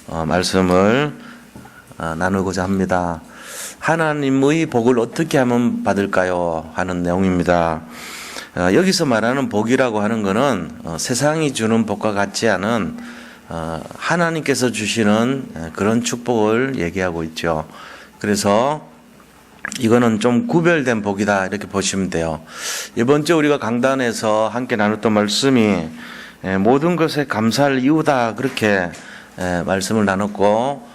말씀을 나누고자 합니다. 하나님의 복을 어떻게 하면 받을까요? 하는 내용입니다. 여기서 말하는 복이라고 하는 것은 세상이 주는 복과 같지 않은 하나님께서 주시는 그런 축복을 얘기하고 있죠. 그래서 이거는 좀 구별된 복이다 이렇게 보시면 돼요. 이번 주 우리가 강단에서 함께 나눴던 말씀이 모든 것에 감사할 이유다 그렇게 말씀을 나눴고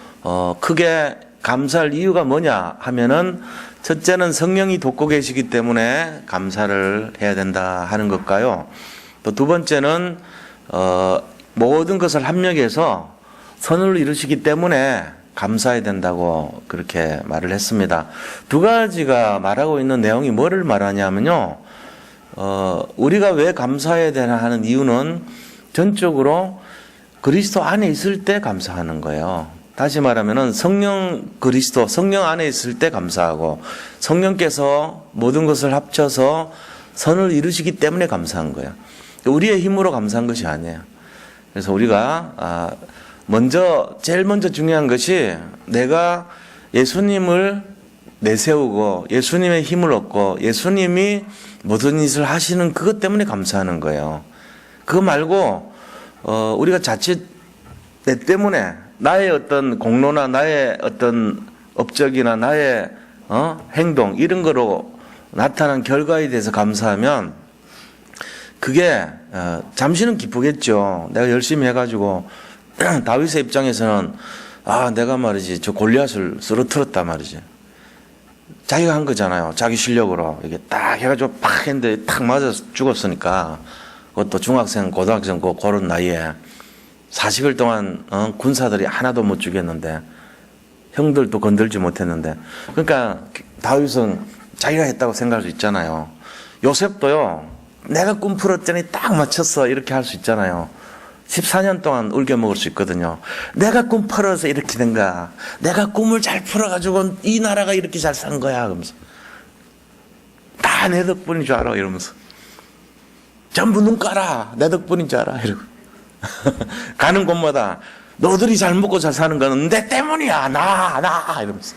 크게 감사할 이유가 뭐냐 하면은 첫째는 성령이 돕고 계시기 때문에 감사를 해야 된다 하는 것과요. 또 두 번째는 모든 것을 합력해서 선을 이루시기 때문에 감사해야 된다고 그렇게 말을 했습니다. 두 가지가 말하고 있는 내용이 뭐를 말하냐면요. 우리가 왜 감사해야 되나 하는 이유는 전적으로 그리스도 안에 있을 때 감사하는 거예요. 다시 말하면은 그리스도 성령 안에 있을 때 감사하고 성령께서 모든 것을 합쳐서 선을 이루시기 때문에 감사한 거예요. 우리의 힘으로 감사한 것이 아니에요. 그래서 우리가 제일 먼저 중요한 것이 내가 예수님을 내세우고 예수님의 힘을 얻고 예수님이 모든 일을 하시는 그것 때문에 감사하는 거예요. 그거 말고 우리가 자칫 내 때문에 나의 어떤 공로나 나의 어떤 업적이나 나의 행동 이런 거로 나타난 결과에 대해서 감사하면 그게 잠시는 기쁘겠죠. 내가 열심히 해가지고 다윗의 입장에서는 내가 말이지 저 골리앗을 쓰러뜨렸단 말이지. 자기가 한 거잖아요. 자기 실력으로 이게 딱 해가지고 팍 했는데 탁 맞아서 죽었으니까 그것도 중학생, 고등학생 그런 나이에 40일 동안 군사들이 하나도 못 죽였는데 형들도 건들지 못했는데 그러니까 다윗은 자기가 했다고 생각할 수 있잖아요. 요셉도요. 내가 꿈 풀었더니 딱 맞췄어 이렇게 할 수 있잖아요. 14년 동안 울겨 먹을 수 있거든요. 내가 꿈 풀어서 이렇게 된 거야. 내가 꿈을 잘 풀어가지고 이 나라가 이렇게 잘 산 거야. 그러면서 다 내 덕분인 줄 알아 이러면서 전부 눈 깔아 내 덕분인 줄 알아 이러고 가는 곳마다 너들이 잘 먹고 잘 사는 거는 내 때문이야 나 이러면서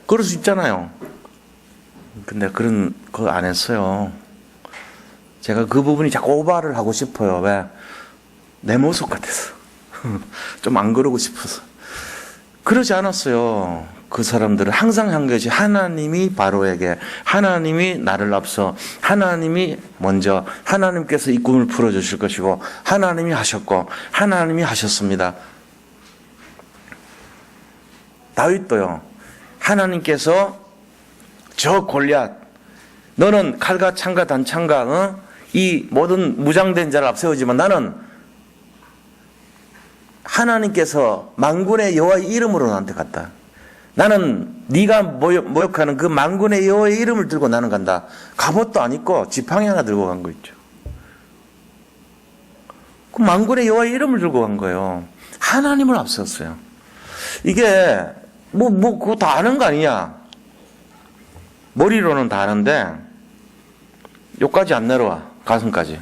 그럴 수 있잖아요. 근데 그런 거 안 했어요. 제가 그 부분이 자꾸 오바를 하고 싶어요. 왜? 내 모습 같아서. 좀 안 그러고 싶어서. 그러지 않았어요. 그 사람들은 항상 한 것이 하나님이 바로에게, 하나님이 나를 앞서, 하나님이 먼저, 하나님께서 이 꿈을 풀어주실 것이고, 하나님이 하셨고, 하나님이 하셨습니다. 다윗도요. 하나님께서 저 골리앗, 너는 칼과 창과 단창과 이 모든 무장된 자를 앞세우지만 나는 하나님께서 만군의 여호와의 이름으로 나한테 갔다. 나는 네가 모욕하는 그 만군의 여호와의 이름을 들고 나는 간다. 갑옷도 안 입고 지팡이 하나 들고 간 거 있죠. 그 만군의 여호와의 이름을 들고 간 거예요. 하나님을 앞섰어요. 이게 그거 다 아는 거 아니냐? 머리로는 다 아는데 여기까지 안 내려와. 가슴까지.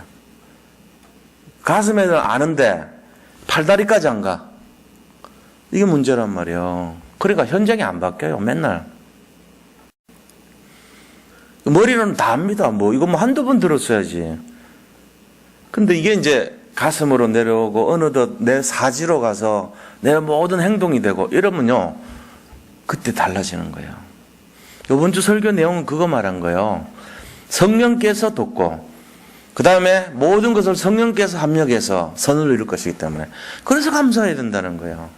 가슴에는 아는데 팔다리까지 안 가. 이게 문제란 말이에요. 그러니까 현장이 안 바뀌어요. 맨날. 머리는 다 압니다. 이거 한두 번 들었어야지. 근데 이게 이제 가슴으로 내려오고 어느덧 내 사지로 가서 내 모든 행동이 되고 이러면요. 그때 달라지는 거예요. 이번 주 설교 내용은 그거 말한 거예요. 성령께서 돕고 그 다음에 모든 것을 성령께서 합력해서 선을 이룰 것이기 때문에 그래서 감사해야 된다는 거예요.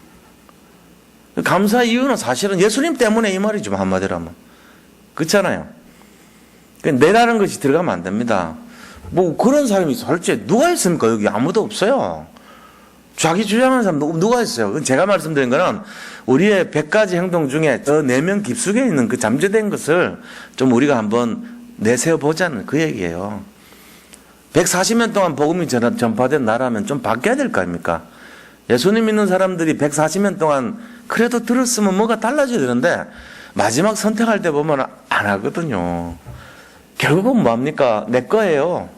감사 이유는 사실은 예수님 때문에 이 말이죠. 한마디로 하면. 그렇잖아요. 내라는 것이 들어가면 안 됩니다. 그런 사람이 솔직히 누가 있습니까? 여기 아무도 없어요. 자기 주장하는 사람 누가 있어요? 제가 말씀드린 거는 우리의 100가지 행동 중에 저 내면 깊숙이 있는 그 잠재된 것을 좀 우리가 한번 내세워 보자는 그 얘기예요. 140년 동안 복음이 전파된 나라면 좀 바뀌어야 될 거 아닙니까? 예수님 믿는 사람들이 140년 동안 그래도 들었으면 뭐가 달라져야 되는데 마지막 선택할 때 보면 안 하거든요. 결국은 뭐합니까? 내 거예요.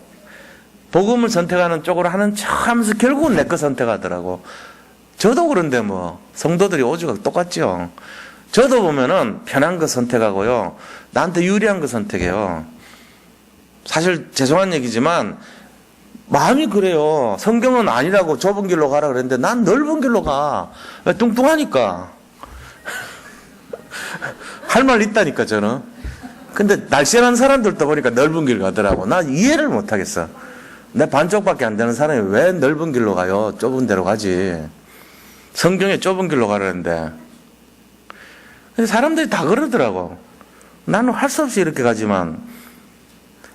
복음을 선택하는 쪽으로 하는 척 하면서 결국은 내 거 선택하더라고. 저도 그런데 뭐 성도들이 오죽하고 똑같죠. 저도 보면은 편한 거 선택하고요. 나한테 유리한 거 선택해요. 사실 죄송한 얘기지만 마음이 그래요. 성경은 아니라고 좁은 길로 가라 그랬는데 난 넓은 길로 가. 왜? 뚱뚱하니까. 할 말 있다니까 저는. 근데 날씬한 사람들도 보니까 넓은 길 가더라고. 나 이해를 못 하겠어. 내 반쪽밖에 안 되는 사람이 왜 넓은 길로 가요? 좁은 데로 가지. 성경에 좁은 길로 가라는데. 근데 사람들이 다 그러더라고. 나는 할 수 없이 이렇게 가지만.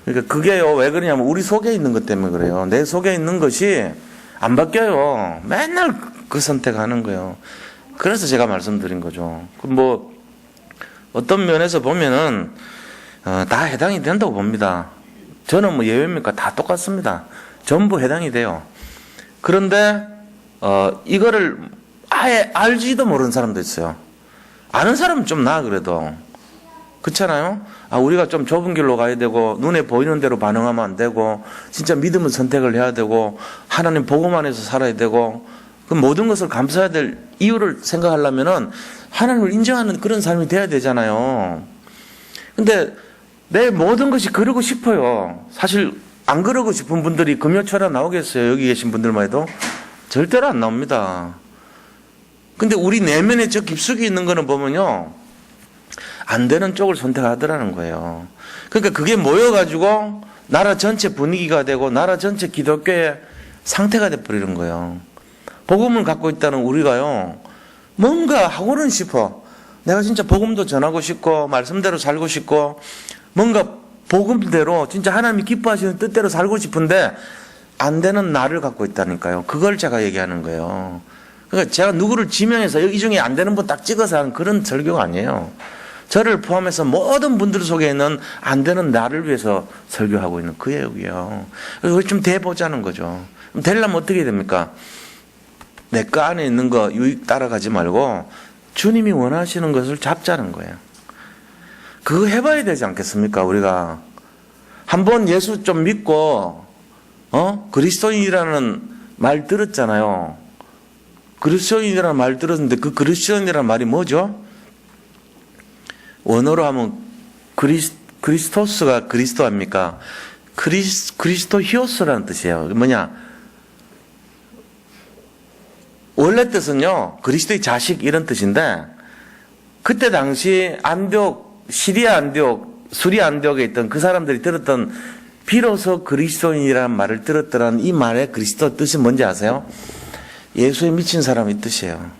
그러니까 그게요, 왜 그러냐면 우리 속에 있는 것 때문에 그래요. 내 속에 있는 것이 안 바뀌어요. 맨날 그 선택하는 거예요. 그래서 제가 말씀드린 거죠. 뭐, 어떤 면에서 보면은, 다 해당이 된다고 봅니다. 저는 뭐 예외입니까? 다 똑같습니다. 전부 해당이 돼요. 그런데, 이거를 아예 알지도 모르는 사람도 있어요. 아는 사람은 좀 나아, 그래도. 그렇잖아요? 우리가 좀 좁은 길로 가야 되고, 눈에 보이는 대로 반응하면 안 되고, 진짜 믿음을 선택을 해야 되고, 하나님 복음 안에서 살아야 되고, 그 모든 것을 감사해야 될 이유를 생각하려면은, 하나님을 인정하는 그런 삶이 돼야 되잖아요. 근데, 내 모든 것이 그러고 싶어요. 사실, 안 그러고 싶은 분들이 금요철에 나오겠어요? 여기 계신 분들만 해도? 절대로 안 나옵니다. 근데 우리 내면에 저 깊숙이 있는 거는 보면요. 안 되는 쪽을 선택하더라는 거예요. 그러니까 그게 모여가지고 나라 전체 분위기가 되고 나라 전체 기독교의 상태가 돼버리는 거예요. 복음을 갖고 있다는 우리가요. 뭔가 하고는 싶어. 내가 진짜 복음도 전하고 싶고 말씀대로 살고 싶고 뭔가 복음대로 진짜 하나님이 기뻐하시는 뜻대로 살고 싶은데 안 되는 나를 갖고 있다니까요. 그걸 제가 얘기하는 거예요. 그러니까 제가 누구를 지명해서 이 중에 안 되는 분 딱 찍어서 하는 그런 설교가 아니에요. 저를 포함해서 모든 분들 속에 있는 안 되는 나를 위해서 설교하고 있는 그 얘기예요. 그래서 우리 좀 대보자는 거죠. 그럼 되려면 어떻게 됩니까? 내 거 안에 있는 거 유익 따라가지 말고 주님이 원하시는 것을 잡자는 거예요. 그거 해봐야 되지 않겠습니까? 우리가 한번 예수 좀 믿고 그리스도인이라는 말 들었잖아요. 그리스도인이라는 말 들었는데 그 그리스도인이라는 말이 뭐죠? 원어로 하면 그리스토스가 그리스도 아닙니까? 그리스도 히오스라는 뜻이에요. 뭐냐? 원래 뜻은요, 그리스도의 자식 이런 뜻인데, 그때 당시 시리아 안디옥, 수리아 안디옥에 있던 그 사람들이 들었던 비로소 그리스도인이라는 말을 들었더라는 이 말의 그리스도 뜻이 뭔지 아세요? 예수에 미친 사람의 뜻이에요.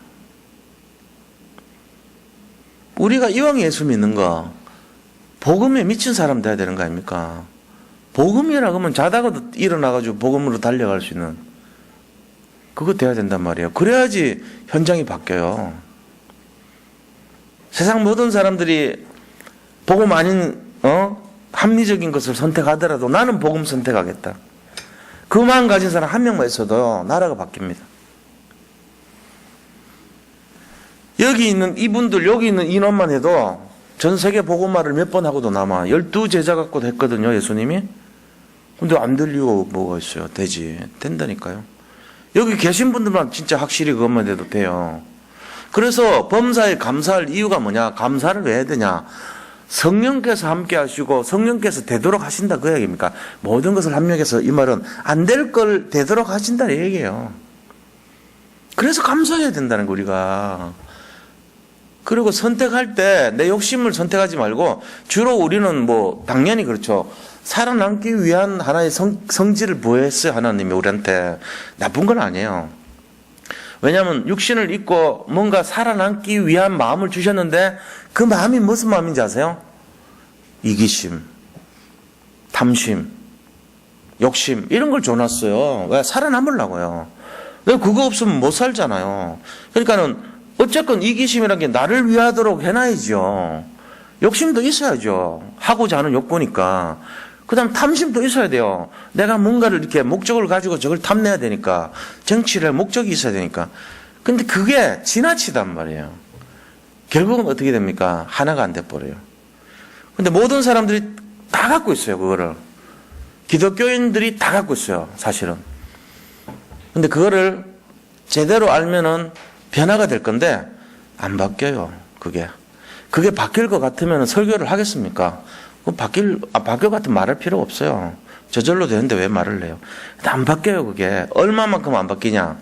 우리가 이왕 예수 믿는 거 복음에 미친 사람 돼야 되는 거 아닙니까? 복음이라 그러면 자다가도 일어나가지고 복음으로 달려갈 수 있는 그거 돼야 된단 말이에요. 그래야지 현장이 바뀌어요. 세상 모든 사람들이 복음 아닌 합리적인 것을 선택하더라도 나는 복음 선택하겠다. 그 마음 가진 사람 한 명만 있어도 나라가 바뀝니다. 여기 있는 이분들, 여기 있는 인원만 해도 전 세계 복음화를 몇 번 하고도 남아. 12제자 갖고도 했거든요, 예수님이. 근데 안 될 이유가 뭐가 있어요? 된다니까요. 여기 계신 분들만 진짜 확실히 그것만 해도 돼요. 그래서 범사에 감사할 이유가 뭐냐? 감사를 왜 해야 되냐? 성령께서 함께 하시고 성령께서 되도록 하신다 그 얘기입니까? 모든 것을 합력해서 이 말은 안 될 걸 되도록 하신다는 얘기예요. 그래서 감사해야 된다는 거 우리가. 그리고 선택할 때 내 욕심을 선택하지 말고 주로 우리는 뭐 당연히 그렇죠. 살아남기 위한 하나의 성질을 부여했어요. 하나님이 우리한테. 나쁜 건 아니에요. 왜냐하면 육신을 입고 뭔가 살아남기 위한 마음을 주셨는데 그 마음이 무슨 마음인지 아세요? 이기심, 탐심, 욕심 이런 걸 줘놨어요. 왜? 살아남으려고요. 왜? 그거 없으면 못 살잖아요. 그러니까는 어쨌건 이기심이라는 게 나를 위하도록 해놔야죠. 욕심도 있어야죠. 하고자 하는 욕구니까. 그 다음 탐심도 있어야 돼요. 내가 뭔가를 이렇게 목적을 가지고 저걸 탐내야 되니까. 정치를 목적이 있어야 되니까. 근데 그게 지나치단 말이에요. 결국은 어떻게 됩니까? 하나가 안 돼버려요. 근데 모든 사람들이 다 갖고 있어요, 그거를. 기독교인들이 다 갖고 있어요, 사실은. 근데 그거를 제대로 알면은 변화가 될 건데 안 바뀌어요. 그게 바뀔 것 같으면 설교를 하겠습니까? 바뀔 것 같으면 말할 필요가 없어요. 저절로 되는데 왜 말을 해요? 근데 안 바뀌어요. 그게 얼마만큼 안 바뀌냐?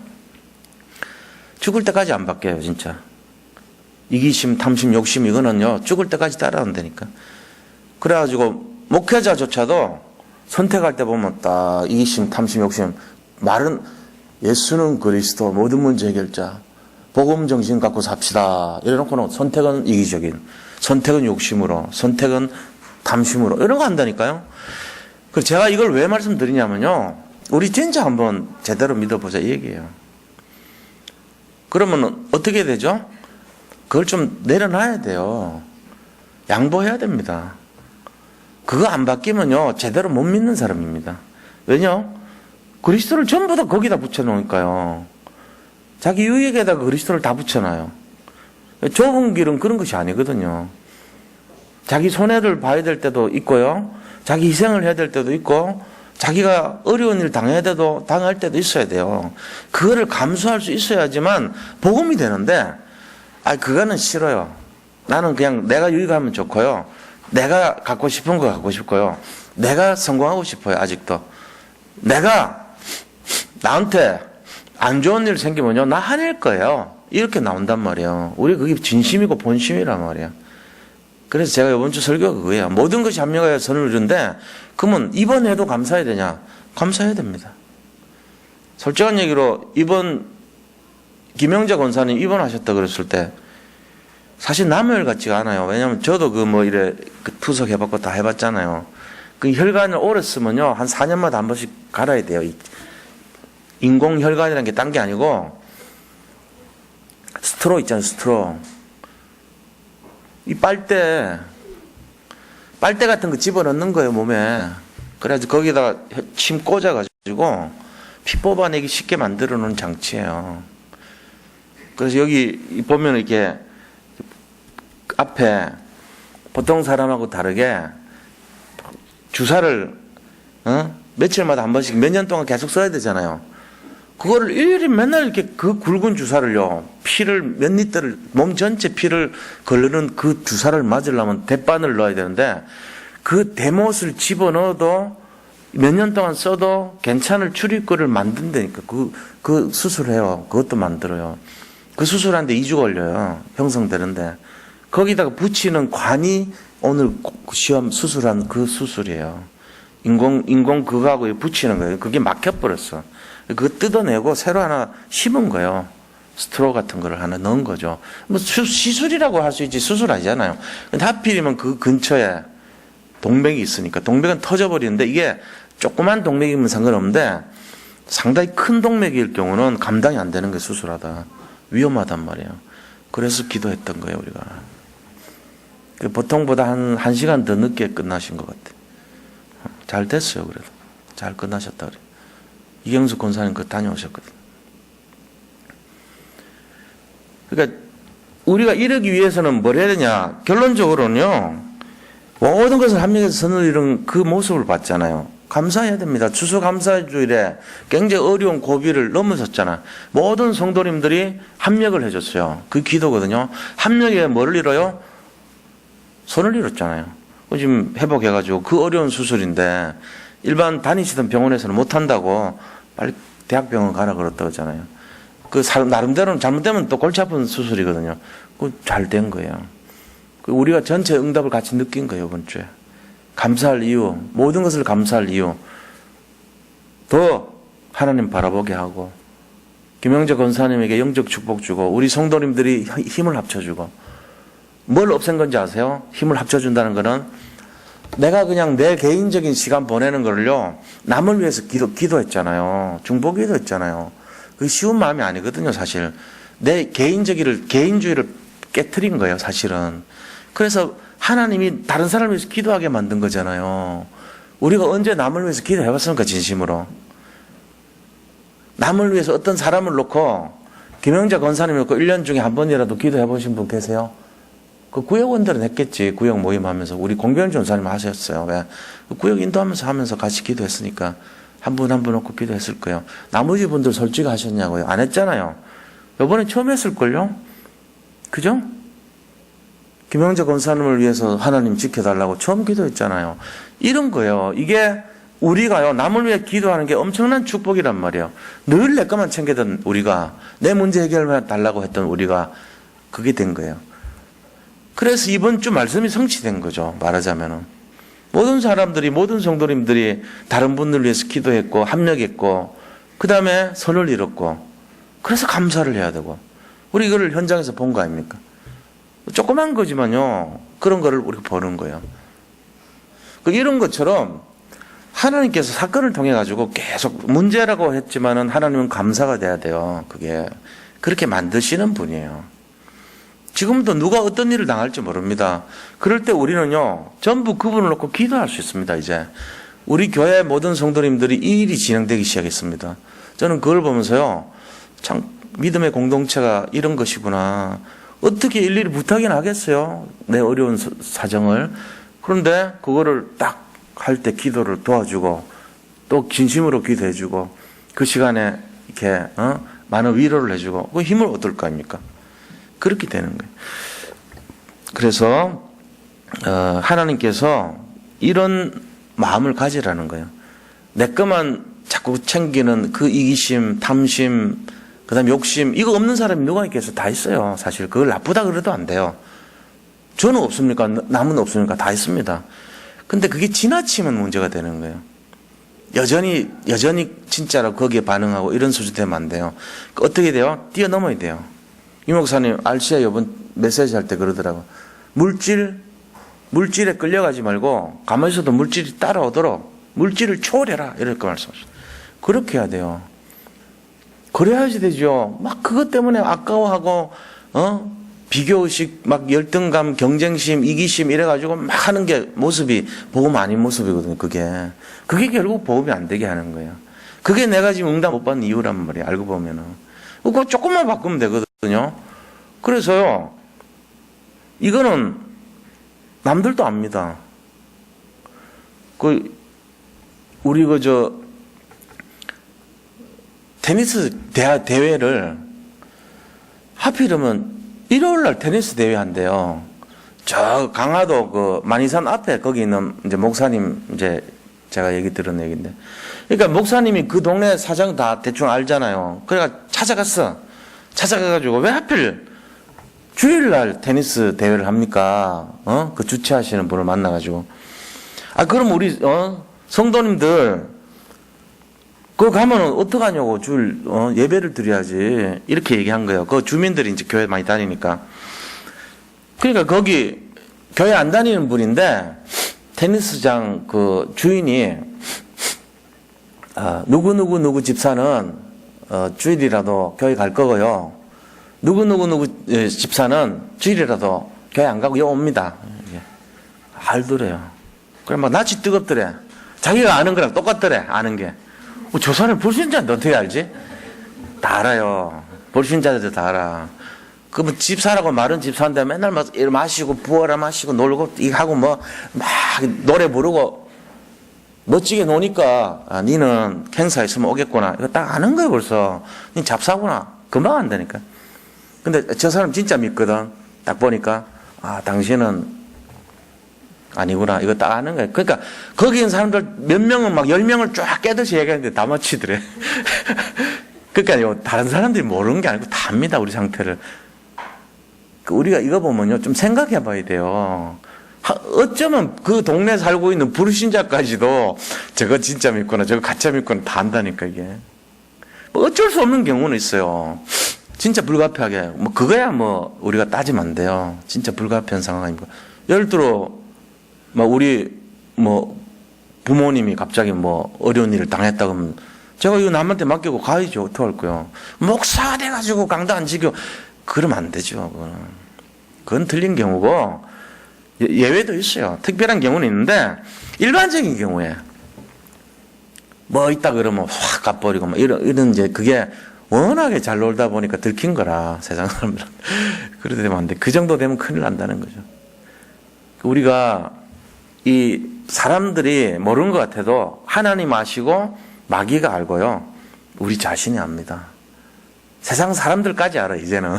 죽을 때까지 안 바뀌어요. 진짜 이기심, 탐심, 욕심 이거는요 죽을 때까지 따라온다니까. 그래가지고 목회자조차도 선택할 때 보면 딱 이기심, 탐심, 욕심 말은 예수는 그리스도 모든 문제 해결자 복음 정신 갖고 삽시다 이래놓고는 선택은 이기적인, 선택은 욕심으로, 선택은 탐심으로 이런 거 한다니까요. 그래서 제가 이걸 왜 말씀드리냐면요, 우리 진짜 한번 제대로 믿어보자 이 얘기예요. 그러면 어떻게 되죠? 그걸 좀 내려놔야 돼요. 양보해야 됩니다. 그거 안 바뀌면요 제대로 못 믿는 사람입니다. 왜냐? 그리스도를 전부 다 거기다 붙여놓으니까요. 자기 유익에다가 그리스도를 다 붙여놔요. 좁은 길은 그런 것이 아니거든요. 자기 손해를 봐야 될 때도 있고요, 자기 희생을 해야 될 때도 있고, 자기가 어려운 일 당할 때도 있어야 돼요. 그거를 감수할 수 있어야지만 복음이 되는데, 그거는 싫어요. 나는 그냥 내가 유익하면 좋고요, 내가 갖고 싶은 거 갖고 싶고요, 내가 성공하고 싶어요. 아직도 내가 나한테 안 좋은 일 생기면요 나 화낼 거예요. 이렇게 나온단 말이에요. 우리 그게 진심이고 본심이란 말이에요. 그래서 제가 이번 주 설교가 그거예요. 모든 것이 합력하여 선을 이루는데, 그러면 이번에도 감사해야 되냐? 감사해야 됩니다. 솔직한 얘기로 이번 김영재 권사님 입원하셨다 그랬을 때 사실 남의 일 같지가 않아요. 왜냐하면 저도 투석 해봤고 다 해봤잖아요. 그 혈관을 오래 쓰면요 한 4년마다 한 번씩 갈아야 돼요. 인공 혈관이라는 게 딴 게 아니고 스트로 있잖아요. 스트로. 이 빨대 같은 거 집어넣는 거예요 몸에. 그래가지고 거기다가 침 꽂아가지고 피 뽑아내기 쉽게 만들어 놓은 장치예요. 그래서 여기 보면 이렇게 앞에 보통 사람하고 다르게 주사를 며칠마다 한 번씩 몇 년 동안 계속 써야 되잖아요. 그거를 일일이 맨날 이렇게 그 굵은 주사를요, 피를 몇 리터를, 몸 전체 피를 거르는 그 주사를 맞으려면 대바늘 넣어야 되는데, 그 대못을 집어넣어도 몇 년 동안 써도 괜찮을 출입구를 만든다니까. 그 수술해요. 그것도 만들어요. 그 수술하는데 2주 걸려요. 형성되는데. 거기다가 붙이는 관이 오늘 시험 수술한 그 수술이에요. 인공 그거하고 붙이는 거예요. 그게 막혀버렸어. 그거 뜯어내고 새로 하나 심은 거예요. 스트로 같은 거를 하나 넣은 거죠. 뭐 시술이라고 할 수 있지 수술 아니잖아요. 근데 하필이면 그 근처에 동맥이 있으니까 동맥은 터져버리는데, 이게 조그만 동맥이면 상관없는데 상당히 큰 동맥일 경우는 감당이 안 되는 게 수술하다 위험하단 말이에요. 그래서 기도했던 거예요 우리가. 보통보다 한 1시간 더 늦게 끝나신 것 같아요. 잘 됐어요. 그래도 잘 끝나셨다 그래요. 이경수 권사님 그거 다녀오셨거든요. 그러니까 우리가 이러기 위해서는 뭘 해야 되냐? 결론적으로는요, 모든 것을 합력해서 선을 이룬 그 모습을 봤잖아요. 감사해야 됩니다. 추수감사주일에 굉장히 어려운 고비를 넘어섰잖아. 모든 성도님들이 합력을 해줬어요. 그 기도거든요. 합력에 뭐를 이뤄요? 손을 이뤘잖아요. 지금 회복해가지고 그 어려운 수술인데 일반 다니시던 병원에서는 못한다고 빨리 대학병원 가라 그랬다고 하잖아요. 그 나름대로는 잘못되면 또 골치 아픈 수술이거든요. 그 잘 된 거예요. 우리가 전체 응답을 같이 느낀 거예요. 이번 주에. 감사할 이유, 모든 것을 감사할 이유, 더 하나님 바라보게 하고, 김영재 권사님에게 영적 축복 주고, 우리 성도님들이 힘을 합쳐주고. 뭘 없앤 건지 아세요? 힘을 합쳐준다는 거는 내가 그냥 내 개인적인 시간 보내는 거를요, 남을 위해서 기도했잖아요. 중보기도 했잖아요. 그게 쉬운 마음이 아니거든요, 사실. 내 개인주의를 깨트린 거예요, 사실은. 그래서 하나님이 다른 사람을 위해서 기도하게 만든 거잖아요. 우리가 언제 남을 위해서 기도해봤습니까, 진심으로? 남을 위해서 어떤 사람을 놓고, 김영재 권사님을 놓고 1년 중에 한 번이라도 기도해보신 분 계세요? 그 구역원들은 했겠지. 구역 모임하면서. 우리 공병현 전사님 하셨어요. 왜? 구역 인도하면서 같이 기도했으니까. 한 분 한 분 놓고 기도했을 거예요. 나머지 분들 솔직히 하셨냐고요? 안 했잖아요. 이번에 처음 했을걸요? 그죠? 김영재 권사님을 위해서 하나님 지켜달라고 처음 기도했잖아요. 이런 거예요. 이게 우리가요, 남을 위해 기도하는 게 엄청난 축복이란 말이에요. 늘 내 것만 챙기던 우리가, 내 문제 해결해 달라고 했던 우리가 그게 된 거예요. 그래서 이번 주 말씀이 성취된 거죠. 말하자면은. 모든 사람들이, 모든 성도님들이 다른 분들 위해서 기도했고, 합력했고, 그 다음에 선을 이뤘고, 그래서 감사를 해야 되고, 우리 이거를 현장에서 본 거 아닙니까? 조그만 거지만요, 그런 거를 우리가 보는 거예요. 이런 것처럼 하나님께서 사건을 통해 가지고 계속 문제라고 했지만은 하나님은 감사가 돼야 돼요. 그게 그렇게 만드시는 분이에요. 지금도 누가 어떤 일을 당할지 모릅니다. 그럴 때 우리는요, 전부 그분을 놓고 기도할 수 있습니다. 이제 우리 교회 모든 성도님들이 이 일이 진행되기 시작했습니다. 저는 그걸 보면서요, 참 믿음의 공동체가 이런 것이구나. 어떻게 일일이 부탁이나 하겠어요? 내 어려운 사정을. 그런데 그거를 딱 할 때 기도를 도와주고 또 진심으로 기도해주고 그 시간에 이렇게 많은 위로를 해주고 그 힘을 얻을 거 아닙니까? 그렇게 되는 거예요. 그래서 하나님께서 이런 마음을 가지라는 거예요. 내 것만 자꾸 챙기는 그 이기심, 탐심, 그 다음에 욕심, 이거 없는 사람이 누가 있겠어? 다 있어요. 사실 그걸 나쁘다 그래도 안 돼요. 저는 없습니까? 남은 없습니까? 다 있습니다. 근데 그게 지나치면 문제가 되는 거예요. 여전히 진짜로 거기에 반응하고 이런 수준 되면 안 돼요. 어떻게 돼요? 뛰어넘어야 돼요. 이 목사님 RCA 이번 메시지 할 때 그러더라고. 물질에 끌려가지 말고 가만히 있어도 물질이 따라오도록 물질을 초월해라. 이렇게 말씀하셨어요. 그렇게 해야 돼요. 그래야지 되죠. 막 그것 때문에 아까워하고 비교의식, 막 열등감, 경쟁심, 이기심 이래가지고 막 하는 게 모습이 복음 아닌 모습이거든요. 그게 결국 복음이 안 되게 하는 거예요. 그게 내가 지금 응답 못 받는 이유란 말이에요. 알고 보면은. 그거 조금만 바꾸면 되거든요. 그래서요, 이거는 남들도 압니다. 우리 테니스 대회를 하필이면 일요일날 테니스 대회 한대요. 저 강화도 만이산 앞에 거기 있는 이제 목사님 제가 얘기 들은 얘기인데. 그러니까 목사님이 그 동네 사정 다 대충 알잖아요. 그래가 찾아가가지고 왜 하필 주일날 테니스 대회를 합니까? 그 주최하시는 분을 만나가지고. 그럼 우리, 성도님들, 그거 가면은 어떡하냐고 예배를 드려야지. 이렇게 얘기한 거예요. 그 주민들이 이제 교회 많이 다니니까. 그러니까 거기 교회 안 다니는 분인데 테니스장 그 주인이 누구 집사는 주일이라도 교회 갈 거고요. 누구 집사는 주일이라도 교회 안 가고 여기 옵니다. 알더래요. 그래 막 낯이 뜨겁더래. 자기가 아는 거랑 똑같더래. 아는 게. 저 사람이 불신자인데 어떻게 알지? 다 알아요. 불신자들도 다 알아. 그 집사라고 말은 집사인데 맨날 마시고 부어라 마시고 놀고 하고 막 노래 부르고 멋지게 노니까 니는 행사에 있으면 오겠구나. 이거 딱 아는 거예요 벌써. 니 잡사구나. 금방 안다니까. 근데 저 사람 진짜 믿거든. 딱 보니까 당신은 아니구나. 이거 딱 아는 거예요. 그러니까 거기 있는 사람들 몇 명은 막 10명을 쫙 깨듯이 얘기하는데 다 맞히더래. 그러니까요, 다른 사람들이 모르는 게 아니고 다 압니다, 우리 상태를. 우리가 이거 보면요, 좀 생각해 봐야 돼요. 어쩌면 그 동네에 살고 있는 불신자까지도 저거 진짜 믿거나 저거 가짜 믿거나 다 안다니까, 이게. 어쩔 수 없는 경우는 있어요. 진짜 불가피하게. 그거야 우리가 따지면 안 돼요. 진짜 불가피한 상황입니다. 예를 들어, 우리 부모님이 갑자기 어려운 일을 당했다 그러면 제가 이거 남한테 맡기고 가야죠. 어떡할 거요. 목사가 돼가지고 강도 안 지켜. 그러면 안 되죠. 그건 틀린 경우고 예외도 있어요. 특별한 경우는 있는데 일반적인 경우에 있다 그러면 확 가버리고 이런 이제 그게 워낙에 잘 놀다 보니까 들킨 거라 세상 사람들은. 그래도 되면 안 돼. 그 정도 되면 큰일 난다는 거죠. 우리가 이 사람들이 모르는 것 같아도 하나님 아시고 마귀가 알고요. 우리 자신이 압니다. 세상 사람들까지 알아, 이제는.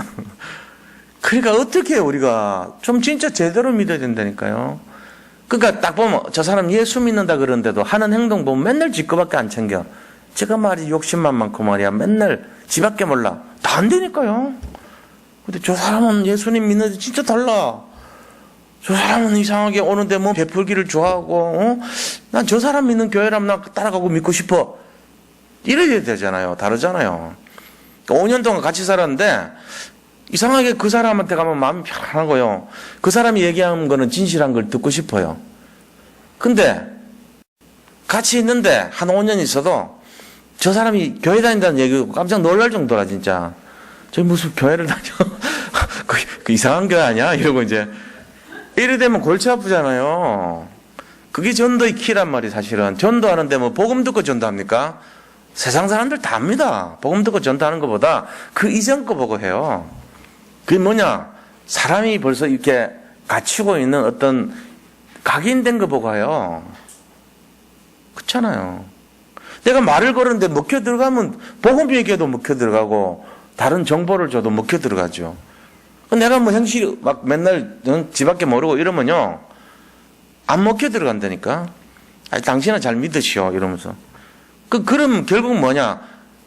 그러니까 어떻게 우리가 좀 진짜 제대로 믿어야 된다니까요. 그러니까 딱 보면 저 사람 예수 믿는다 그러는데도 하는 행동 보면 맨날 지 거밖에 안 챙겨. 제가 말이 욕심만 많고 말이야. 맨날 지밖에 몰라. 다 안 되니까요. 근데 저 사람은 예수님 믿는데 진짜 달라. 저 사람은 이상하게 오는데 뭐 베풀기를 좋아하고, 난 저 사람 믿는 교회라면 나 따라가고 믿고 싶어. 이래야 되잖아요. 다르잖아요. 5년 동안 같이 살았는데 이상하게 그 사람한테 가면 마음이 편하고요. 그 사람이 얘기하는 거는 진실한 걸 듣고 싶어요. 근데 같이 있는데 한 5년 있어도 저 사람이 교회 다닌다는 얘기고 깜짝 놀랄 정도라 진짜. 저기 무슨 교회를 다녀? 그 이상한 교회 아니야? 이러고 이제 이래 되면 골치 아프잖아요. 그게 전도의 키란 말이 사실은. 전도하는데 뭐 복음 듣고 전도합니까? 세상 사람들 다 압니다. 복음 듣고 전도하는 것보다 그 이전 거 보고 해요. 그게 뭐냐? 사람이 벌써 이렇게 갖추고 있는 어떤 각인된 거 보고 해요. 그렇잖아요. 내가 말을 걸었는데 먹혀 들어가면 복음 얘기해도 먹혀 들어가고 다른 정보를 줘도 먹혀 들어가죠. 내가 뭐 형식 막 맨날 지밖에 모르고 이러면요. 안 먹혀 들어간다니까. 아니, 당신은 잘 믿으시오. 이러면서. 그럼 결국 뭐냐.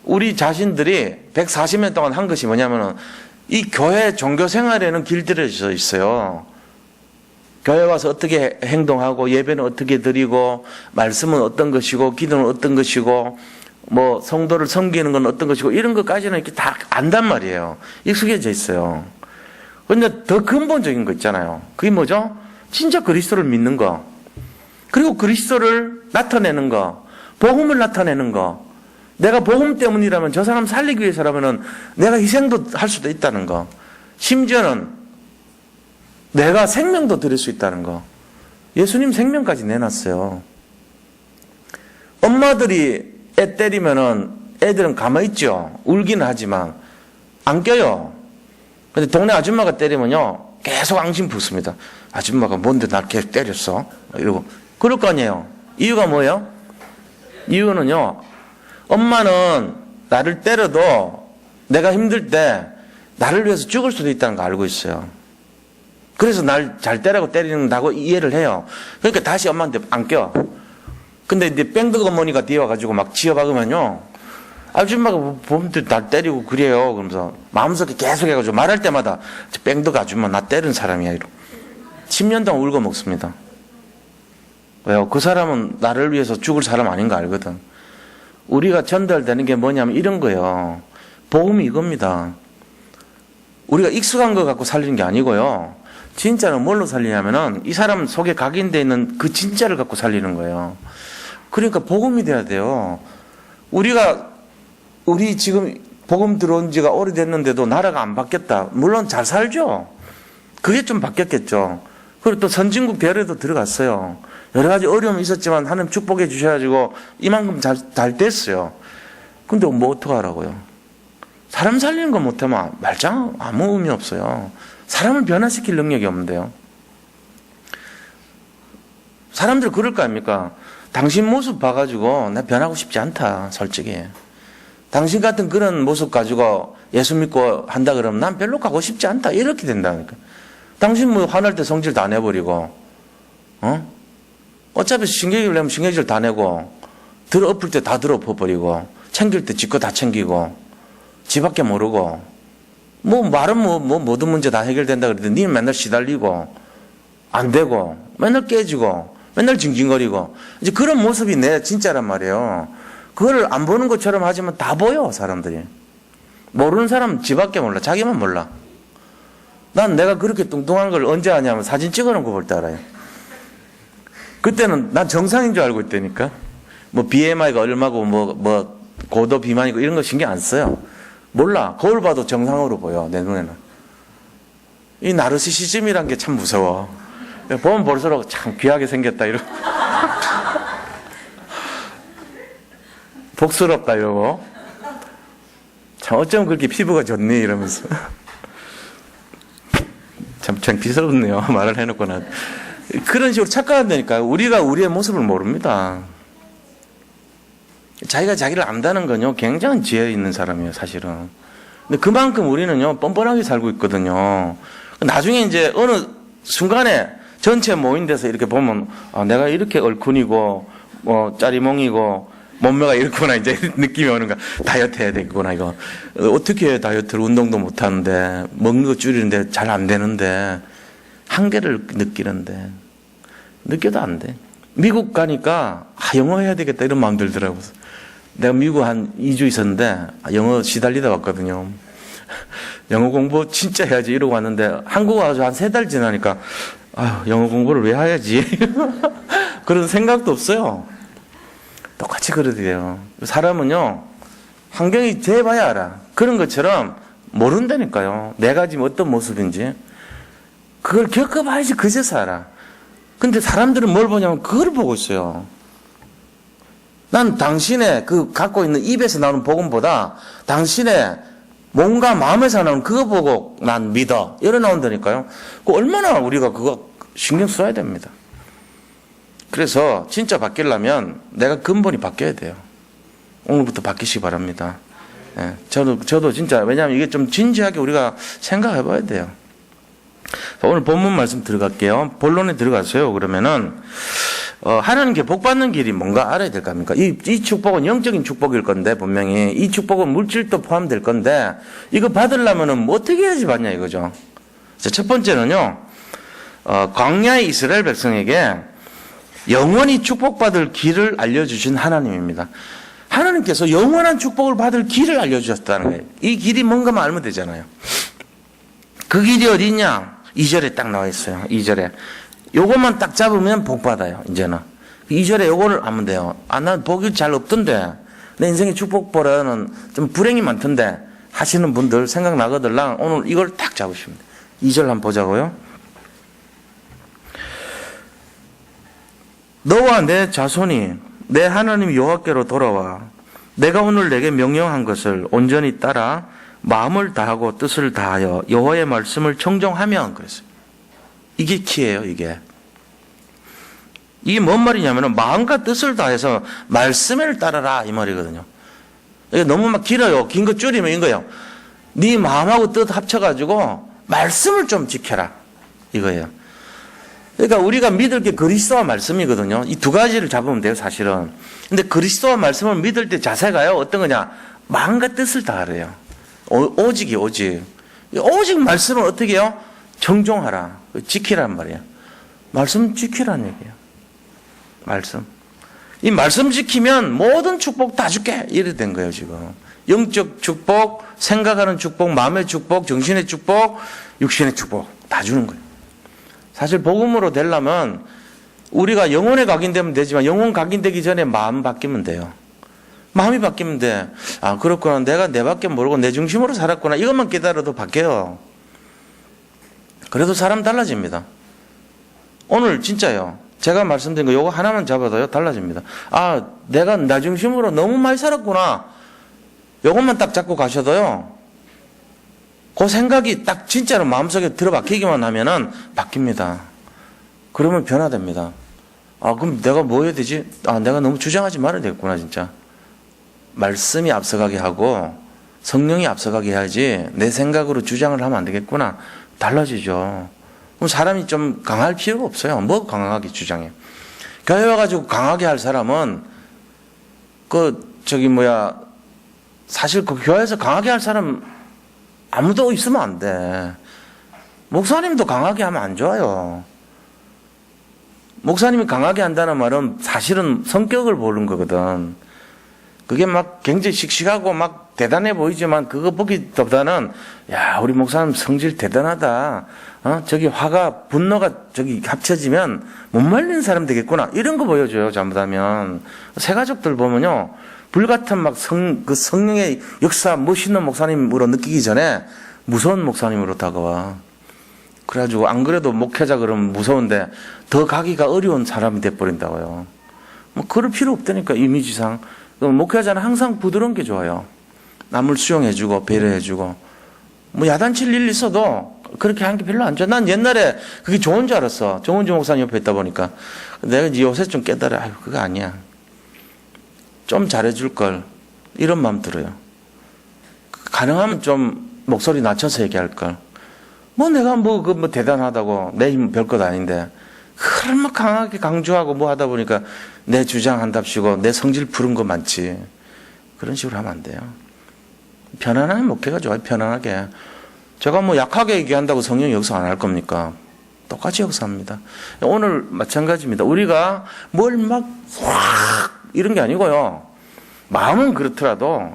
우리 자신들이 140년 동안 한 것이 뭐냐면은 이 교회 종교 생활에는 길들여져 있어요. 교회 와서 어떻게 행동하고 예배는 어떻게 드리고 말씀은 어떤 것이고 기도는 어떤 것이고 뭐 성도를 섬기는 건 어떤 것이고 이런 것까지는 이렇게 다 안단 말이에요. 익숙해져 있어요. 그런데 더 근본적인 거 있잖아요. 그게 뭐죠? 진짜 그리스도를 믿는 거. 그리고 그리스도를 나타내는 거. 복음을 나타내는 거. 내가 복음 때문이라면 저 사람 살리기 위해서라면 내가 희생도 할 수도 있다는 거. 심지어는 내가 생명도 드릴 수 있다는 거. 예수님 생명까지 내놨어요. 엄마들이 애 때리면은 애들은 가만히 있죠. 울기는 하지만 안 껴요. 근데 동네 아줌마가 때리면요. 계속 앙심 붙습니다. 아줌마가 뭔데 날 계속 때렸어? 이러고. 그럴 거 아니에요. 이유가 뭐예요? 이유는요. 엄마는 나를 때려도 내가 힘들 때 나를 위해서 죽을 수도 있다는 거 알고 있어요. 그래서 날 잘 때리고 때린다고 이해를 해요. 그러니까 다시 엄마한테 안 껴. 근데 이제 뺑덕 어머니가 뒤에 와가지고 막 지어박으면요. 아줌마가 보면 날 때리고 그래요. 그러면서 마음속에 계속 해가지고 말할 때마다 뺑덕 아줌마 나 때린 사람이야. 이러고. 10년 동안 울고 먹습니다. 왜요? 그 사람은 나를 위해서 죽을 사람 아닌 거 알거든. 우리가 전달되는 게 뭐냐면 이런 거예요. 복음이 이겁니다. 우리가 익숙한 거 갖고 살리는 게 아니고요. 진짜는 뭘로 살리냐면은 이 사람 속에 각인되어 있는 그 진짜를 갖고 살리는 거예요. 그러니까 복음이 돼야 돼요. 우리 지금 복음 들어온 지가 오래됐는데도 나라가 안 바뀌었다. 물론 잘 살죠. 그게 좀 바뀌었겠죠. 그리고 또 선진국 대열에도 들어갔어요. 여러 가지 어려움이 있었지만 하나님 축복해 주셔가지고 이만큼 잘 됐어요. 근데 뭐 어떡하라고요? 사람 살리는 거 못하면 말짱 아무 의미 없어요. 사람을 변화시킬 능력이 없는데요. 사람들 그럴 거 아닙니까? 당신 모습 봐가지고 나 변하고 싶지 않다. 솔직히. 당신 같은 그런 모습 가지고 예수 믿고 한다 그러면 난 별로 가고 싶지 않다. 이렇게 된다니까. 당신 뭐 화날 때 성질 다 내버리고, 어차피 신경질 내면 신경질 다 내고, 들어 엎을 때 다 들어 엎어버리고, 챙길 때 지 거 다 챙기고, 지밖에 모르고, 뭐 말은 모든 문제 다 해결된다 그러더니 니는 맨날 시달리고, 안 되고, 맨날 깨지고, 맨날 징징거리고, 이제 그런 모습이 내 진짜란 말이에요. 그거를 안 보는 것처럼 하지만 다 보여, 사람들이. 모르는 사람은 지밖에 몰라. 자기만 몰라. 난 내가 그렇게 뚱뚱한 걸 언제 하냐면 사진 찍어놓은 거 볼 때 알아요. 그때는 난 정상인 줄 알고 있다니까. 뭐 BMI가 얼마고 뭐 고도 비만이고 이런 거 신경 안 써요. 몰라. 거울 봐도 정상으로 보여, 내 눈에는. 이 나르시시즘이란 게 참 무서워. 보면 볼수록 참 귀하게 생겼다 이러고 복스럽다 이러고 참 어쩜 그렇게 피부가 좋니 이러면서 참 비스럽네요. 말을 해놓고는. 그런 식으로 착각한다니까요. 우리가 우리의 모습을 모릅니다. 자기가 자기를 안다는 건요, 굉장히 지혜 있는 사람이에요, 사실은. 근데 그만큼 우리는요, 뻔뻔하게 살고 있거든요. 나중에 이제 어느 순간에 전체 모인 데서 이렇게 보면, 아, 내가 이렇게 얼큰이고, 짜리몽이고, 몸매가 이렇구나, 이제 느낌이 오는 거야. 다이어트 해야 되겠구나, 이거. 어떻게 다이어트를 운동도 못 하는데, 먹는 거 줄이는데 잘 안 되는데, 한계를 느끼는데, 느껴도 안 돼. 미국 가니까, 영어 해야 되겠다, 이런 마음 들더라고요. 내가 미국 한 2주 있었는데, 영어 시달리다 왔거든요. 영어 공부 진짜 해야지 이러고 왔는데, 한국 와서 한 3달 지나니까, 영어 공부를 왜 해야지? 그런 생각도 없어요. 똑같이 그러대요. 사람은요, 환경이 돼봐야 알아. 그런 것처럼 모른다니까요. 내가 지금 어떤 모습인지. 그걸 겪어봐야지 그제서 알아. 근데 사람들은 뭘 보냐면 그걸 보고 있어요. 난 당신의 그 갖고 있는 입에서 나오는 복음보다 당신의 몸과 마음에서 나오는 그거 보고 난 믿어. 이래 나온다니까요. 얼마나 우리가 그거 신경 써야 됩니다. 그래서 진짜 바뀌려면 내가 근본이 바뀌어야 돼요. 오늘부터 바뀌시기 바랍니다. 예, 저도 진짜, 왜냐하면 이게 좀 진지하게 우리가 생각해 봐야 돼요. 오늘 본문 말씀 들어갈게요. 본론에 들어가세요. 그러면은, 하나님께 복 받는 길이 뭔가 알아야 될 거 아닙니까? 이 축복은 영적인 축복일 건데, 분명히. 이 축복은 물질도 포함될 건데, 이거 받으려면은 뭐 어떻게 해야지 받냐 이거죠. 자, 첫 번째는요, 광야의 이스라엘 백성에게 영원히 축복받을 길을 알려주신 하나님입니다. 하나님께서 영원한 축복을 받을 길을 알려주셨다는 거예요. 이 길이 뭔가만 알면 되잖아요. 그 길이 어디 있냐? 2절에 딱 나와 있어요. 2절에. 요것만 딱 잡으면 복 받아요. 이제는. 2절에 요거를 하면 돼요. 난 복이 잘 없던데. 내 인생에 축복보다는 좀 불행이 많던데. 하시는 분들 생각나거들랑 오늘 이걸 딱 잡으시면 돼요. 2절 한번 보자고요. 너와 내 자손이 내 하나님 여호와께로 돌아와 내가 오늘 내게 명령한 것을 온전히 따라 마음을 다하고 뜻을 다하여 여호와의 말씀을 청종하면 그랬어요. 이게 키예요. 이게 뭔 말이냐면 마음과 뜻을 다해서 말씀을 따라라 이 말이거든요. 이게 너무 막 길어요. 긴 거 줄이면 이거예요. 네 마음하고 뜻 합쳐가지고 말씀을 좀 지켜라 이거예요. 그러니까 우리가 믿을 게 그리스도와 말씀이거든요. 이 두 가지를 잡으면 돼요, 사실은. 근데 그리스도와 말씀을 믿을 때 자세가요, 어떤 거냐? 마음과 뜻을 다하래요. 오직이, 오직. 오직 말씀을 어떻게 해요? 청종하라. 지키란 말이에요. 말씀 지키란 얘기예요. 말씀. 이 말씀 지키면 모든 축복 다 줄게. 이래 된 거예요, 지금. 영적 축복, 생각하는 축복, 마음의 축복, 정신의 축복, 육신의 축복. 다 주는 거예요. 사실 복음으로 되려면 우리가 영혼에 각인되면 되지만 영혼 각인되기 전에 마음 바뀌면 돼요. 마음이 바뀌면 돼. 아, 그렇구나. 내가 내밖에 모르고 내 중심으로 살았구나. 이것만 깨달아도 바뀌어요. 그래도 사람 달라집니다. 오늘 진짜요. 제가 말씀드린 거 요거 하나만 잡아도요 달라집니다. 아, 내가 나 중심으로 너무 많이 살았구나. 요것만 딱 잡고 가셔도요. 그 생각이 딱 진짜로 마음속에 들어박히기만 하면은 바뀝니다. 그러면 변화됩니다. 아, 그럼 내가 뭐 해야 되지? 아, 내가 너무 주장하지 말아야 되겠구나, 진짜. 말씀이 앞서가게 하고 성령이 앞서가게 해야지 내 생각으로 주장을 하면 안 되겠구나. 달라지죠. 그럼 사람이 좀 강할 필요가 없어요. 뭐 강하게 주장해. 교회 와가지고 강하게 할 사람은 사실 그 교회에서 강하게 할 사람 아무도 있으면 안 돼. 목사님도 강하게 하면 안 좋아요. 목사님이 강하게 한다는 말은 사실은 성격을 보는 거거든. 그게 막 굉장히 씩씩하고 막 대단해 보이지만 그거 보기보다는 야, 우리 목사님 성질 대단하다. 저기 화가 분노가 저기 합쳐지면 못 말리는 사람 되겠구나. 이런 거 보여줘요. 잘못하면. 새 가족들 보면요. 불같은 막 성령의 역사 멋있는 목사님으로 느끼기 전에 무서운 목사님으로 다가와. 그래가지고 안 그래도 목회자 그러면 무서운데 더 가기가 어려운 사람이 돼버린다고요. 뭐 그럴 필요 없다니까 이미지상. 목회자는 항상 부드러운 게 좋아요. 남을 수용해주고 배려해주고 뭐 야단칠 일 있어도 그렇게 하는 게 별로 안 좋아. 난 옛날에 그게 좋은 줄 알았어. 정은주 목사님 옆에 있다 보니까 내가 이제 요새 좀 깨달아. 아유, 그거 아니야. 좀 잘해줄 걸. 이런 마음 들어요. 가능하면 좀 목소리 낮춰서 얘기할 걸. 뭐 내가 뭐 대단하다고 내 힘 별것 아닌데 그걸 막 강하게 강조하고 뭐 하다 보니까 내 주장한답시고 내 성질 부른 거 많지. 그런 식으로 하면 안 돼요. 편안하게 목회가 좋아요. 편안하게. 제가 뭐 약하게 얘기한다고 성령이 역사 안 할 겁니까? 똑같이 역사합니다. 오늘 마찬가지입니다. 우리가 뭘 막 확 이런 게 아니고요. 마음은 그렇더라도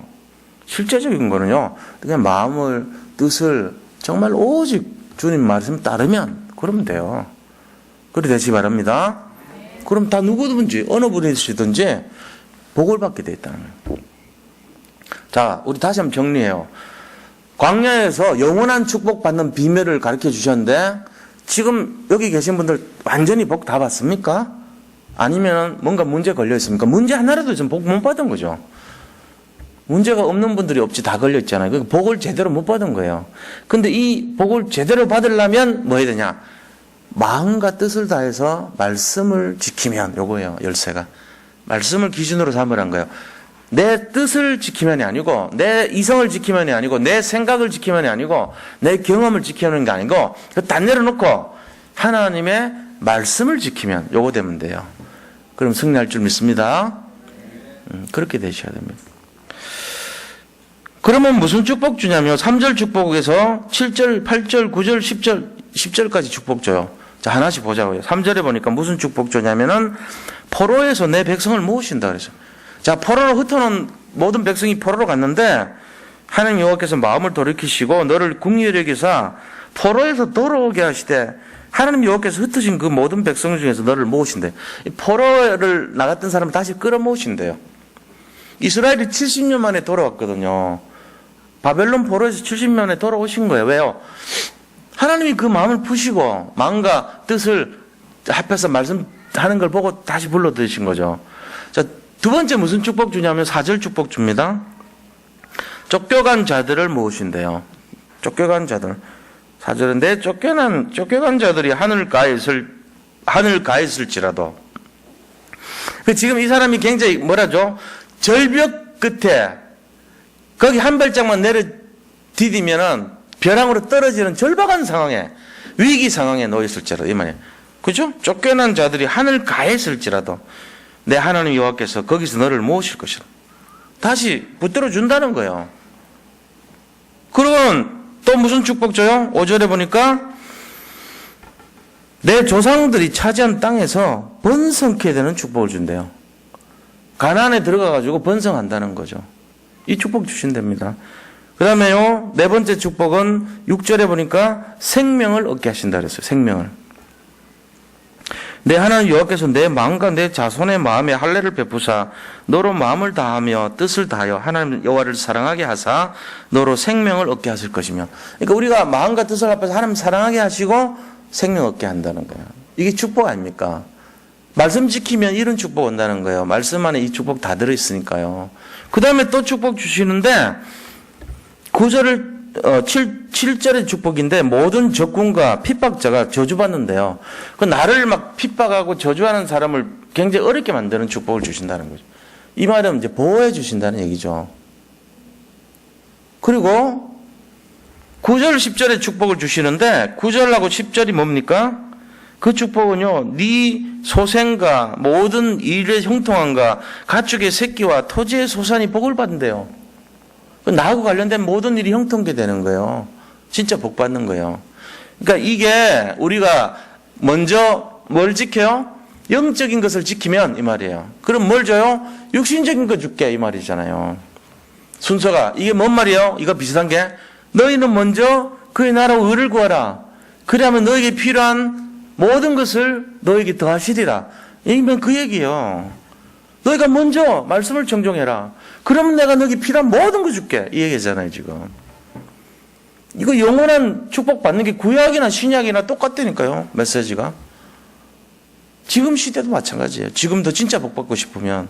실제적인 거는요. 그냥 마음을 뜻을 정말 오직 주님 말씀 따르면 그러면 돼요. 그래 되시 바랍니다. 그럼 다 누구든지 어느 분이시든지 복을 받게 돼 있다는 거예요. 자, 우리 다시 한번 정리해요. 광야에서 영원한 축복 받는 비밀을 가르쳐 주셨는데 지금 여기 계신 분들 완전히 복 다 받습니까? 아니면 뭔가 문제 걸려 있습니까? 문제 하나라도 좀 복 못 받은 거죠. 문제가 없는 분들이 없지 다 걸려 있잖아요. 그러니까 복을 제대로 못 받은 거예요. 근데 이 복을 제대로 받으려면 뭐 해야 되냐? 마음과 뜻을 다해서 말씀을 지키면 요거예요. 열쇠가. 말씀을 기준으로 삼으란 거예요. 내 뜻을 지키면이 아니고 내 이성을 지키면이 아니고 내 생각을 지키면이 아니고 내 경험을 지키는 게 아니고 다 내려놓고 하나님의 말씀을 지키면 요거 되면 돼요. 그럼 승리할 줄 믿습니다. 그렇게 되셔야 됩니다. 그러면 무슨 축복 주냐면 3절 축복에서 7절, 8절, 9절, 10절까지 축복 줘요. 자, 하나씩 보자고요. 3절에 보니까 무슨 축복 주냐면은 포로에서 내 백성을 모으신다 그래서. 자, 포로로 흩어놓은 모든 백성이 포로로 갔는데 하나님 여호와께서 마음을 돌이키시고 너를 궁리하게 여기사 포로에서 돌아오게 하시되 하나님 여호와께서 흩으신 그 모든 백성 중에서 너를 모으신대. 포로를 나갔던 사람을 다시 끌어모으신대요. 이스라엘이 70년 만에 돌아왔거든요. 바벨론 포로에서 70년 만에 돌아오신 거예요. 왜요? 하나님이 그 마음을 푸시고 마음과 뜻을 합해서 말씀하는 걸 보고 다시 불러드리신 거죠. 자, 두 번째 무슨 축복 주냐면 4절 축복 줍니다. 쫓겨간 자들을 모으신대요. 쫓겨간 자들. 4절은 내 쫓겨간 자들이 하늘가에 있을지라도. 지금 이 사람이 굉장히 뭐라죠? 절벽 끝에 거기 한 발짝만 내려 디디면은 벼랑으로 떨어지는 절박한 상황에 위기 상황에 놓여 있을지라도 이 말이에요. 그죠? 쫓겨난 자들이 하늘가에 있을지라도 내 하나님 여호와께서 거기서 너를 모으실 것이다. 다시 붙들어 준다는 거예요. 그러면 또 무슨 축복 줘요? 5절에 보니까 내 조상들이 차지한 땅에서 번성케 되는 축복을 준대요. 가나안에 들어가가지고 번성한다는 거죠. 이 축복 주신답니다. 그 다음에요, 네 번째 축복은 6절에 보니까 생명을 얻게 하신다 그랬어요. 생명을. 내 하나님 여호와께서 내 마음과 내 자손의 마음에 할례를 베푸사 너로 마음을 다하며 뜻을 다하여 하나님 여호와를 사랑하게 하사 너로 생명을 얻게 하실 것이며. 그러니까 우리가 마음과 뜻을 합해서 하나님 사랑하게 하시고 생명 얻게 한다는 거예요. 이게 축복 아닙니까? 말씀 지키면 이런 축복 온다는 거예요. 말씀 안에 이 축복 다 들어있으니까요. 그 다음에 또 축복 주시는데 7절의 축복인데 모든 적군과 핍박자가 저주받는데요. 그 나를 막 핍박하고 저주하는 사람을 굉장히 어렵게 만드는 축복을 주신다는 거죠. 이 말은 이제 보호해 주신다는 얘기죠. 그리고 9절 10절의 축복을 주시는데 9절하고 10절이 뭡니까? 그 축복은요, 네 소생과 모든 일의 형통함과 가축의 새끼와 토지의 소산이 복을 받는데요. 나하고 관련된 모든 일이 형통케 되는 거예요. 진짜 복 받는 거예요. 그러니까 이게 우리가 먼저 뭘 지켜요? 영적인 것을 지키면 이 말이에요. 그럼 뭘 줘요? 육신적인 거 줄게 이 말이잖아요. 순서가 이게 뭔 말이에요? 이거 비슷한 게 너희는 먼저 그의 나라와 의를 구하라. 그래야만 너에게 필요한 모든 것을 너에게 더하시리라. 이면 그 얘기예요. 너희가 먼저 말씀을 정종해라. 그러면 내가 너에게 필요한 모든 거 줄게. 이 얘기잖아요, 지금. 이거 영원한 축복 받는 게 구약이나 신약이나 똑같다니까요, 메시지가. 지금 시대도 마찬가지예요. 지금도 진짜 복 받고 싶으면.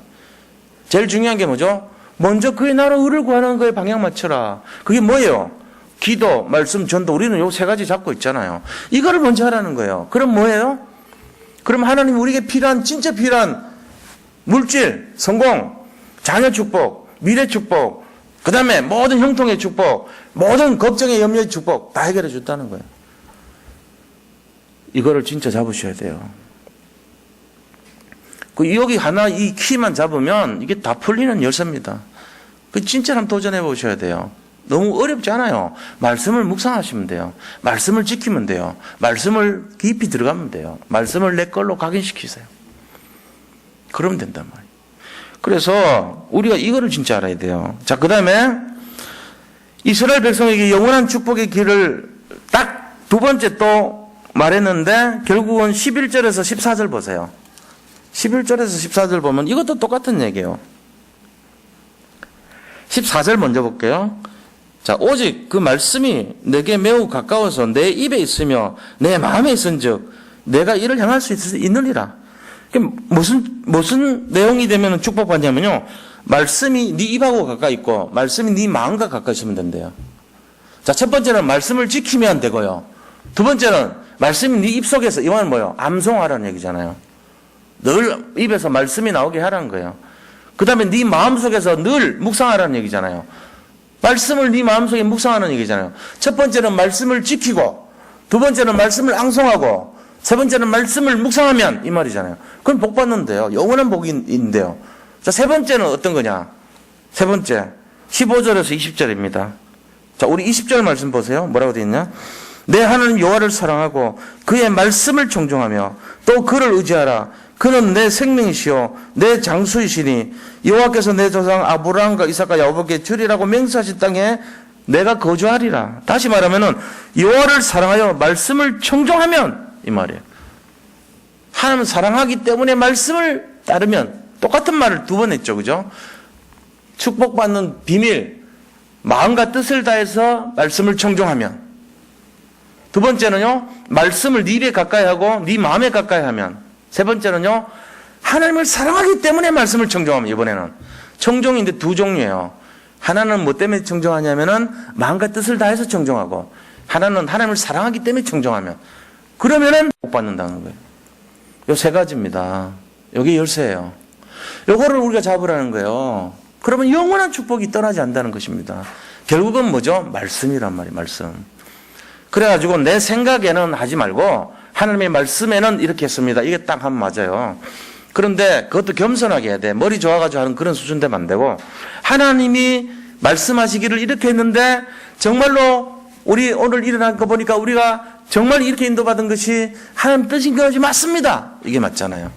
제일 중요한 게 뭐죠? 먼저 그의 나라 의를 구하는 거에 방향 맞춰라. 그게 뭐예요? 기도, 말씀, 전도. 우리는 요 세 가지 잡고 있잖아요. 이거를 먼저 하라는 거예요. 그럼 뭐예요? 그럼 하나님 우리에게 필요한, 진짜 필요한 물질, 성공, 자녀 축복, 미래 축복, 그 다음에 모든 형통의 축복, 모든 걱정의 염려의 축복 다 해결해 줬다는 거예요. 이거를 진짜 잡으셔야 돼요. 여기 하나 이 키만 잡으면 이게 다 풀리는 열쇠입니다. 진짜 한번 도전해 보셔야 돼요. 너무 어렵지 않아요. 말씀을 묵상하시면 돼요. 말씀을 지키면 돼요. 말씀을 깊이 들어가면 돼요. 말씀을 내 걸로 각인시키세요. 그러면 된단 말이에요. 그래서 우리가 이거를 진짜 알아야 돼요. 자, 그 다음에 이스라엘 백성에게 영원한 축복의 길을 딱 두 번째 또 말했는데 결국은 11절에서 14절 보세요. 11절에서 14절 보면 이것도 똑같은 얘기예요. 14절 먼저 볼게요. 자, 오직 그 말씀이 내게 매우 가까워서 내 입에 있으며 내 마음에 있은즉 내가 이를 향할 수 있느니라. 무슨 내용이 되면 축복받냐면요. 말씀이 네 입하고 가까이 있고 말씀이 네 마음과 가까이 있으면 된대요. 자, 첫 번째는 말씀을 지키면 되고요. 두 번째는 말씀이 네 입속에서, 이 말은 뭐예요? 암송하라는 얘기잖아요. 늘 입에서 말씀이 나오게 하라는 거예요. 그 다음에 네 마음속에서 늘 묵상하라는 얘기잖아요. 말씀을 네 마음속에 묵상하는 얘기잖아요. 첫 번째는 말씀을 지키고 두 번째는 말씀을 앙송하고 세 번째는 말씀을 묵상하면 이 말이잖아요. 그럼 복 받는데요. 영원한 복인데요. 자, 세 번째는 어떤 거냐? 세 번째 15절에서 20절입니다. 자, 우리 20절 말씀 보세요. 뭐라고 되어 있냐? 내 하나님 여호와를 사랑하고 그의 말씀을 청종하며 또 그를 의지하라. 그는 내 생명이시요 내 장수이시니 여호와께서 내 조상 아브라함과 이삭과 야곱에게 주리라고 맹세하신 땅에 내가 거주하리라. 다시 말하면은 여호와를 사랑하여 말씀을 청종하면 이 말이에요. 하나님을 사랑하기 때문에 말씀을 따르면 똑같은 말을 두 번 했죠. 그죠? 축복받는 비밀, 마음과 뜻을 다해서 말씀을 청종하면. 두 번째는요, 말씀을 네 입에 가까이 하고 네 마음에 가까이 하면. 세 번째는요, 하나님을 사랑하기 때문에 말씀을 청종하면. 이번에는 청종인데 두 종류예요. 하나는 뭐 때문에 청종하냐면은 마음과 뜻을 다해서 청종하고, 하나는 하나님을 사랑하기 때문에 청종하면. 그러면은 복 받는다는 거예요. 요 세 가지입니다. 여기 열쇠예요. 요거를 우리가 잡으라는 거예요. 그러면 영원한 축복이 떠나지 않는다는 것입니다. 결국은 뭐죠? 말씀이란 말이에요. 말씀. 그래가지고 내 생각에는 하지 말고 하나님의 말씀에는 이렇게 했습니다. 이게 딱 하면 맞아요. 그런데 그것도 겸손하게 해야 돼. 머리 좋아가지고 하는 그런 수준 되면 안 되고, 하나님이 말씀하시기를 이렇게 했는데 정말로 우리 오늘 일어난 거 보니까 우리가 정말 이렇게 인도받은 것이 하나님 뜻인 것이 맞습니다. 이게 맞잖아요.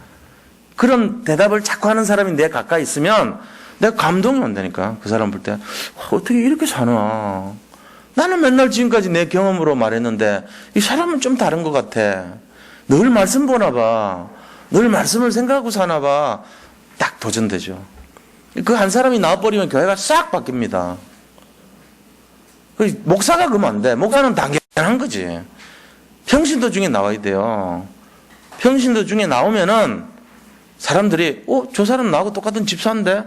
그런 대답을 자꾸 하는 사람이 내 가까이 있으면 내가 감동이 온다니까. 그 사람 볼 때 어떻게 이렇게 사나. 나는 맨날 지금까지 내 경험으로 말했는데 이 사람은 좀 다른 것 같아. 늘 말씀 보나 봐. 늘 말씀을 생각하고 사나 봐. 딱 도전되죠. 그 한 사람이 나와버리면 교회가 싹 바뀝니다. 목사가 그러면 안 돼. 목사는 당연한 거지. 평신도 중에 나와야 돼요. 평신도 중에 나오면은 사람들이 저 사람 나하고 똑같은 집사인데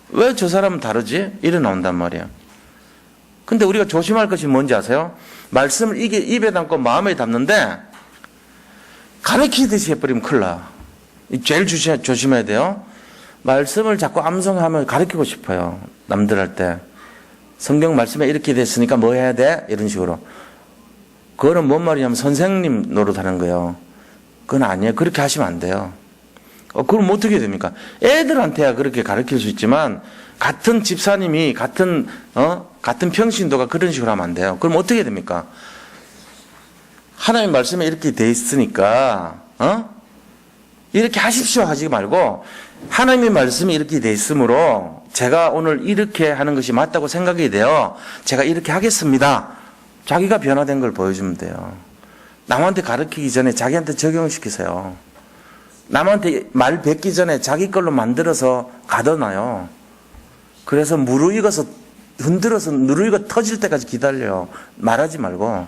왜 저 사람은 다르지? 이래 나온단 말이야. 근데 우리가 조심할 것이 뭔지 아세요? 말씀을 이게 입에 담고 마음에 담는데 가르치듯이 해버리면 큰일 나. 제일 조심해야 돼요. 말씀을 자꾸 암송하면 가르치고 싶어요. 남들 할 때. 성경 말씀에 이렇게 됐으니까 뭐 해야 돼? 이런 식으로. 그거는 뭔 말이냐면 선생님 노릇하는 거예요. 그건 아니에요. 그렇게 하시면 안 돼요. 그럼 어떻게 됩니까? 애들한테야 그렇게 가르칠 수 있지만 같은 집사님이 같은 평신도가 그런 식으로 하면 안 돼요. 그럼 어떻게 됩니까? 하나님 말씀에 이렇게 돼 있으니까 이렇게 하십시오 하지 말고 하나님의 말씀이 이렇게 돼 있으므로 제가 오늘 이렇게 하는 것이 맞다고 생각이 돼요. 제가 이렇게 하겠습니다. 자기가 변화된 걸 보여주면 돼요. 남한테 가르치기 전에 자기한테 적용시키세요. 남한테 말 뱉기 전에 자기 걸로 만들어서 가둬놔요. 그래서 무르익어서 흔들어서 누르익어 터질 때까지 기다려요. 말하지 말고.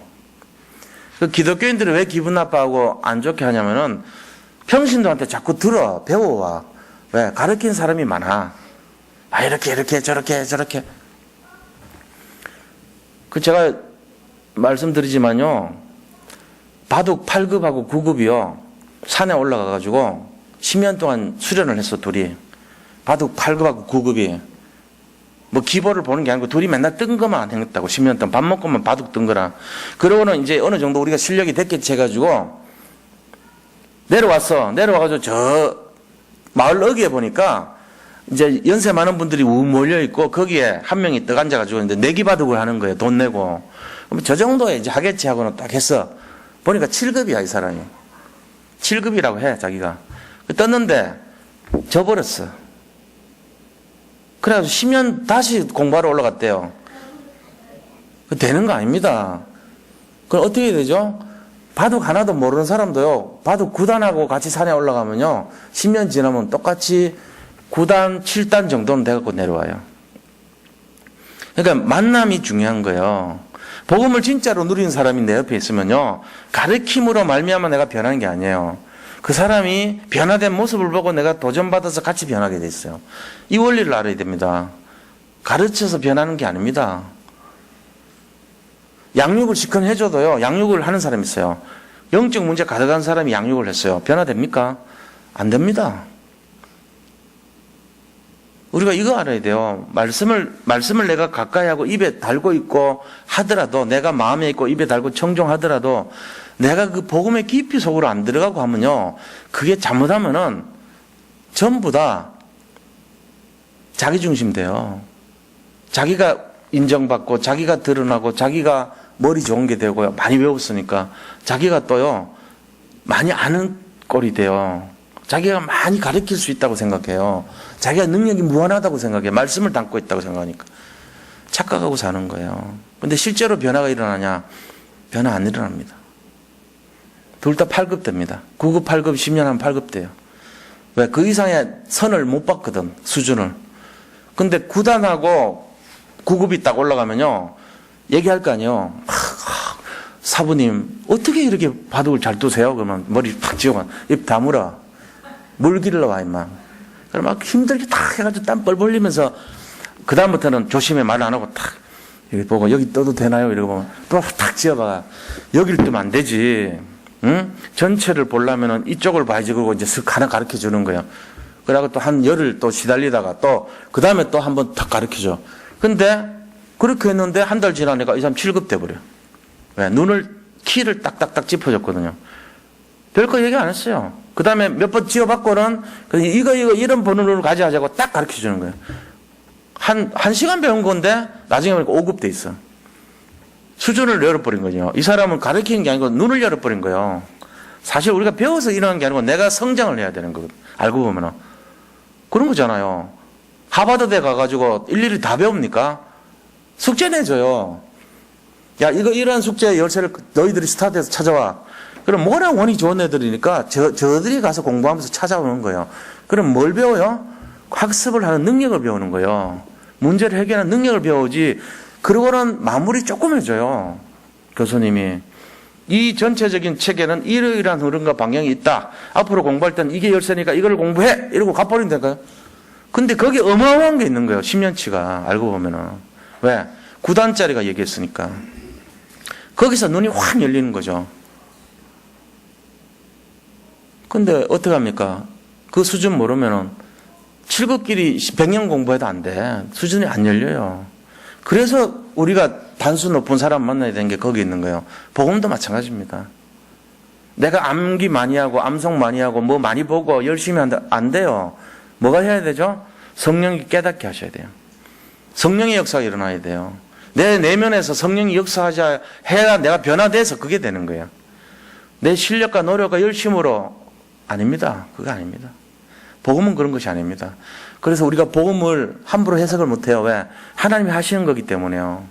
그 기독교인들이 왜 기분 나빠하고 안 좋게 하냐면은 평신도한테 자꾸 들어 배워와. 왜? 가르친 사람이 많아. 이렇게 저렇게. 그 제가 말씀드리지만요. 바둑 8급하고 9급이요. 산에 올라가가지고 10년 동안 수련을 했어, 둘이. 바둑 8급하고 9급이. 뭐 기보를 보는 게 아니고 둘이 맨날 뜬 것만 했다고 10년 동안 밥 먹고만 바둑 뜬 거라. 그러고는 이제 어느 정도 우리가 실력이 됐겠지 해가지고 내려와가지고 저 마을 어귀에 보니까 이제 연세 많은 분들이 우 몰려 있고 거기에 한 명이 떡 앉아가지고 이제 내기 바둑을 하는 거예요. 돈 내고. 그럼 저 정도에 이제 하겠지 하고는 딱 했어. 보니까 7급이야, 이 사람이. 7급이라고 해, 자기가. 떴는데 져버렸어. 그래가지고 10년 다시 공부하러 올라갔대요. 되는 거 아닙니다. 그럼 어떻게 되죠? 바둑 하나도 모르는 사람도요, 바둑 9단하고 같이 산에 올라가면요, 10년 지나면 똑같이 9단, 7단 정도는 돼갖고 내려와요. 그러니까 만남이 중요한 거예요. 복음을 진짜로 누리는 사람이 내 옆에 있으면요, 가르침으로 말미암아 내가 변하는 게 아니에요. 그 사람이 변화된 모습을 보고 내가 도전받아서 같이 변하게 돼 있어요. 이 원리를 알아야 됩니다. 가르쳐서 변하는 게 아닙니다. 양육을 시큰 해줘도요, 양육을 하는 사람이 있어요. 영적 문제 가득한 사람이 양육을 했어요. 변화됩니까? 안 됩니다. 우리가 이거 알아야 돼요. 말씀을 내가 가까이 하고 입에 달고 있고 하더라도, 내가 마음에 있고 입에 달고 청종하더라도, 내가 그 복음의 깊이 속으로 안 들어가고 하면요, 그게 잘못하면은 전부 다 자기중심 돼요. 자기가 인정받고, 자기가 드러나고, 자기가 머리 좋은 게 되고요. 많이 배웠으니까. 자기가 또요, 많이 아는 꼴이 돼요. 자기가 많이 가르칠 수 있다고 생각해요. 자기가 능력이 무한하다고 생각해요. 말씀을 담고 있다고 생각하니까. 착각하고 사는 거예요. 근데 실제로 변화가 일어나냐? 변화 안 일어납니다. 둘 다 8급 됩니다. 9급, 8급, 10년 하면 8급 돼요. 왜? 그 이상의 선을 못 봤거든, 수준을. 근데 9단하고 9급이 딱 올라가면요, 얘기할 거 아니에요. 사부님, 어떻게 이렇게 바둑을 잘 두세요? 그러면 머리 팍 쥐어만, 입 다물어. 물 기르러 와, 임마. 그럼 막 힘들게 탁 해가지고 땀 뻘 벌리면서, 그다음부터는 조심해 말 안 하고 탁, 여기 보고, 여기 떠도 되나요? 이러고 보면, 또 탁 쥐어봐. 여기를 뜨면 안 되지. 응? 전체를 보려면은 이쪽을 봐야지. 그러고 이제 쓱 하나 가르쳐 주는 거예요. 그러고 또 한 열흘 또 시달리다가 또, 그 다음에 또 한 번 탁 가르쳐 줘. 근데, 그렇게 했는데 한 달 지나니까 이 사람 7급 돼버려. 왜? 키를 딱딱딱 짚어줬거든요. 별거 얘기 안 했어요. 그 다음에 몇 번 지어받고는, 이거, 이런 번호를 가져가자고 딱 가르쳐 주는 거예요. 한 시간 배운 건데, 나중에 보니까 5급 돼 있어. 수준을 열어버린 거죠. 이 사람은 가르치는 게 아니고 눈을 열어버린 거예요. 사실 우리가 배워서 일어나는 게 아니고 내가 성장을 해야 되는 거거든. 알고 보면은. 그런 거잖아요. 하버드대 가가지고 일일이 다 배웁니까? 숙제 내줘요. 야, 이러한 숙제 열쇠를 너희들이 스타트에서 찾아와. 그럼 뭐랑 원이 좋은 애들이니까 저들이 가서 공부하면서 찾아오는 거예요. 그럼 뭘 배워요? 학습을 하는 능력을 배우는 거예요. 문제를 해결하는 능력을 배우지. 그러고는 마무리 조금 해줘요. 교수님이. 이 전체적인 체계는 이러이러한 흐름과 방향이 있다. 앞으로 공부할 때는 이게 열쇠니까 이걸 공부해! 이러고 가버린다니까요. 근데 거기 어마어마한 게 있는 거예요. 10년치가. 알고 보면은. 왜? 9단짜리가 얘기했으니까. 거기서 눈이 확 열리는 거죠. 근데 어떻게 합니까? 그 수준 모르면은 7급끼리 100년 공부해도 안 돼. 수준이 안 열려요. 그래서 우리가 단수 높은 사람 만나야 되는 게 거기 있는 거예요. 복음도 마찬가지입니다. 내가 암기 많이 하고 암송 많이 하고 뭐 많이 보고 열심히 한다. 안 돼요. 뭐가 해야 되죠? 성령이 깨닫게 하셔야 돼요. 성령의 역사가 일어나야 돼요. 내 내면에서 성령이 역사하자 해야 내가 변화돼서 그게 되는 거예요. 내 실력과 노력과 열심으로 아닙니다. 그거 아닙니다. 복음은 그런 것이 아닙니다. 그래서 우리가 복음을 함부로 해석을 못해요. 왜? 하나님이 하시는 거기 때문에요.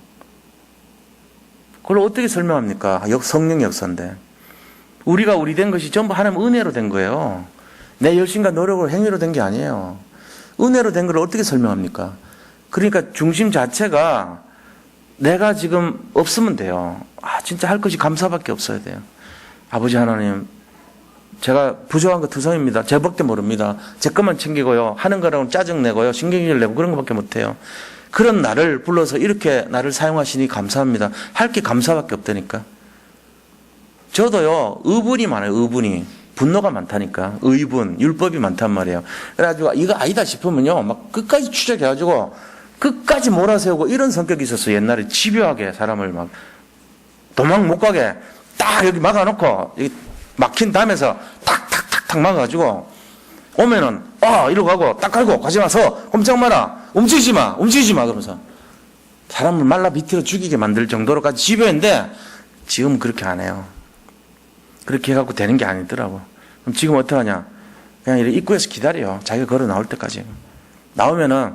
그걸 어떻게 설명합니까? 성령의 역사인데. 우리가 우리 된 것이 전부 하나님 은혜로 된 거예요. 내 열심과 노력으로 행위로 된 게 아니에요. 은혜로 된 걸 어떻게 설명합니까? 그러니까 중심 자체가 내가 지금 없으면 돼요. 진짜 할 것이 감사밖에 없어야 돼요. 아버지 하나님, 제가 부족한 거 투성입니다. 제 밖에 모릅니다. 제 것만 챙기고요. 하는 거라고 짜증내고요. 신경질 내고 그런 것밖에 못해요. 그런 나를 불러서 이렇게 나를 사용하시니 감사합니다. 할 게 감사밖에 없다니까. 저도요, 의분이 많아요. 의분이. 분노가 많다니까. 의분, 율법이 많단 말이에요. 그래가지고 이거 아니다 싶으면요, 막 끝까지 추적해가지고 끝까지 몰아세우고 이런 성격이 있었어요. 옛날에 집요하게 사람을 막 도망 못 가게 딱 여기 막아놓고 여기 막힌 담에서 탁탁탁탁 막아가지고 오면은 이러고 가고 딱 갈고 가지 마서 꼼짝 마라, 움직이지 마 그러면서 사람을 말라 비틀어 죽이게 만들 정도로까지 집요했는데 지금은 그렇게 안 해요. 그렇게 해갖고 되는 게 아니더라고. 그럼 지금 어떡하냐? 그냥 이렇게 입구에서 기다려요. 자기가 걸어 나올 때까지. 나오면은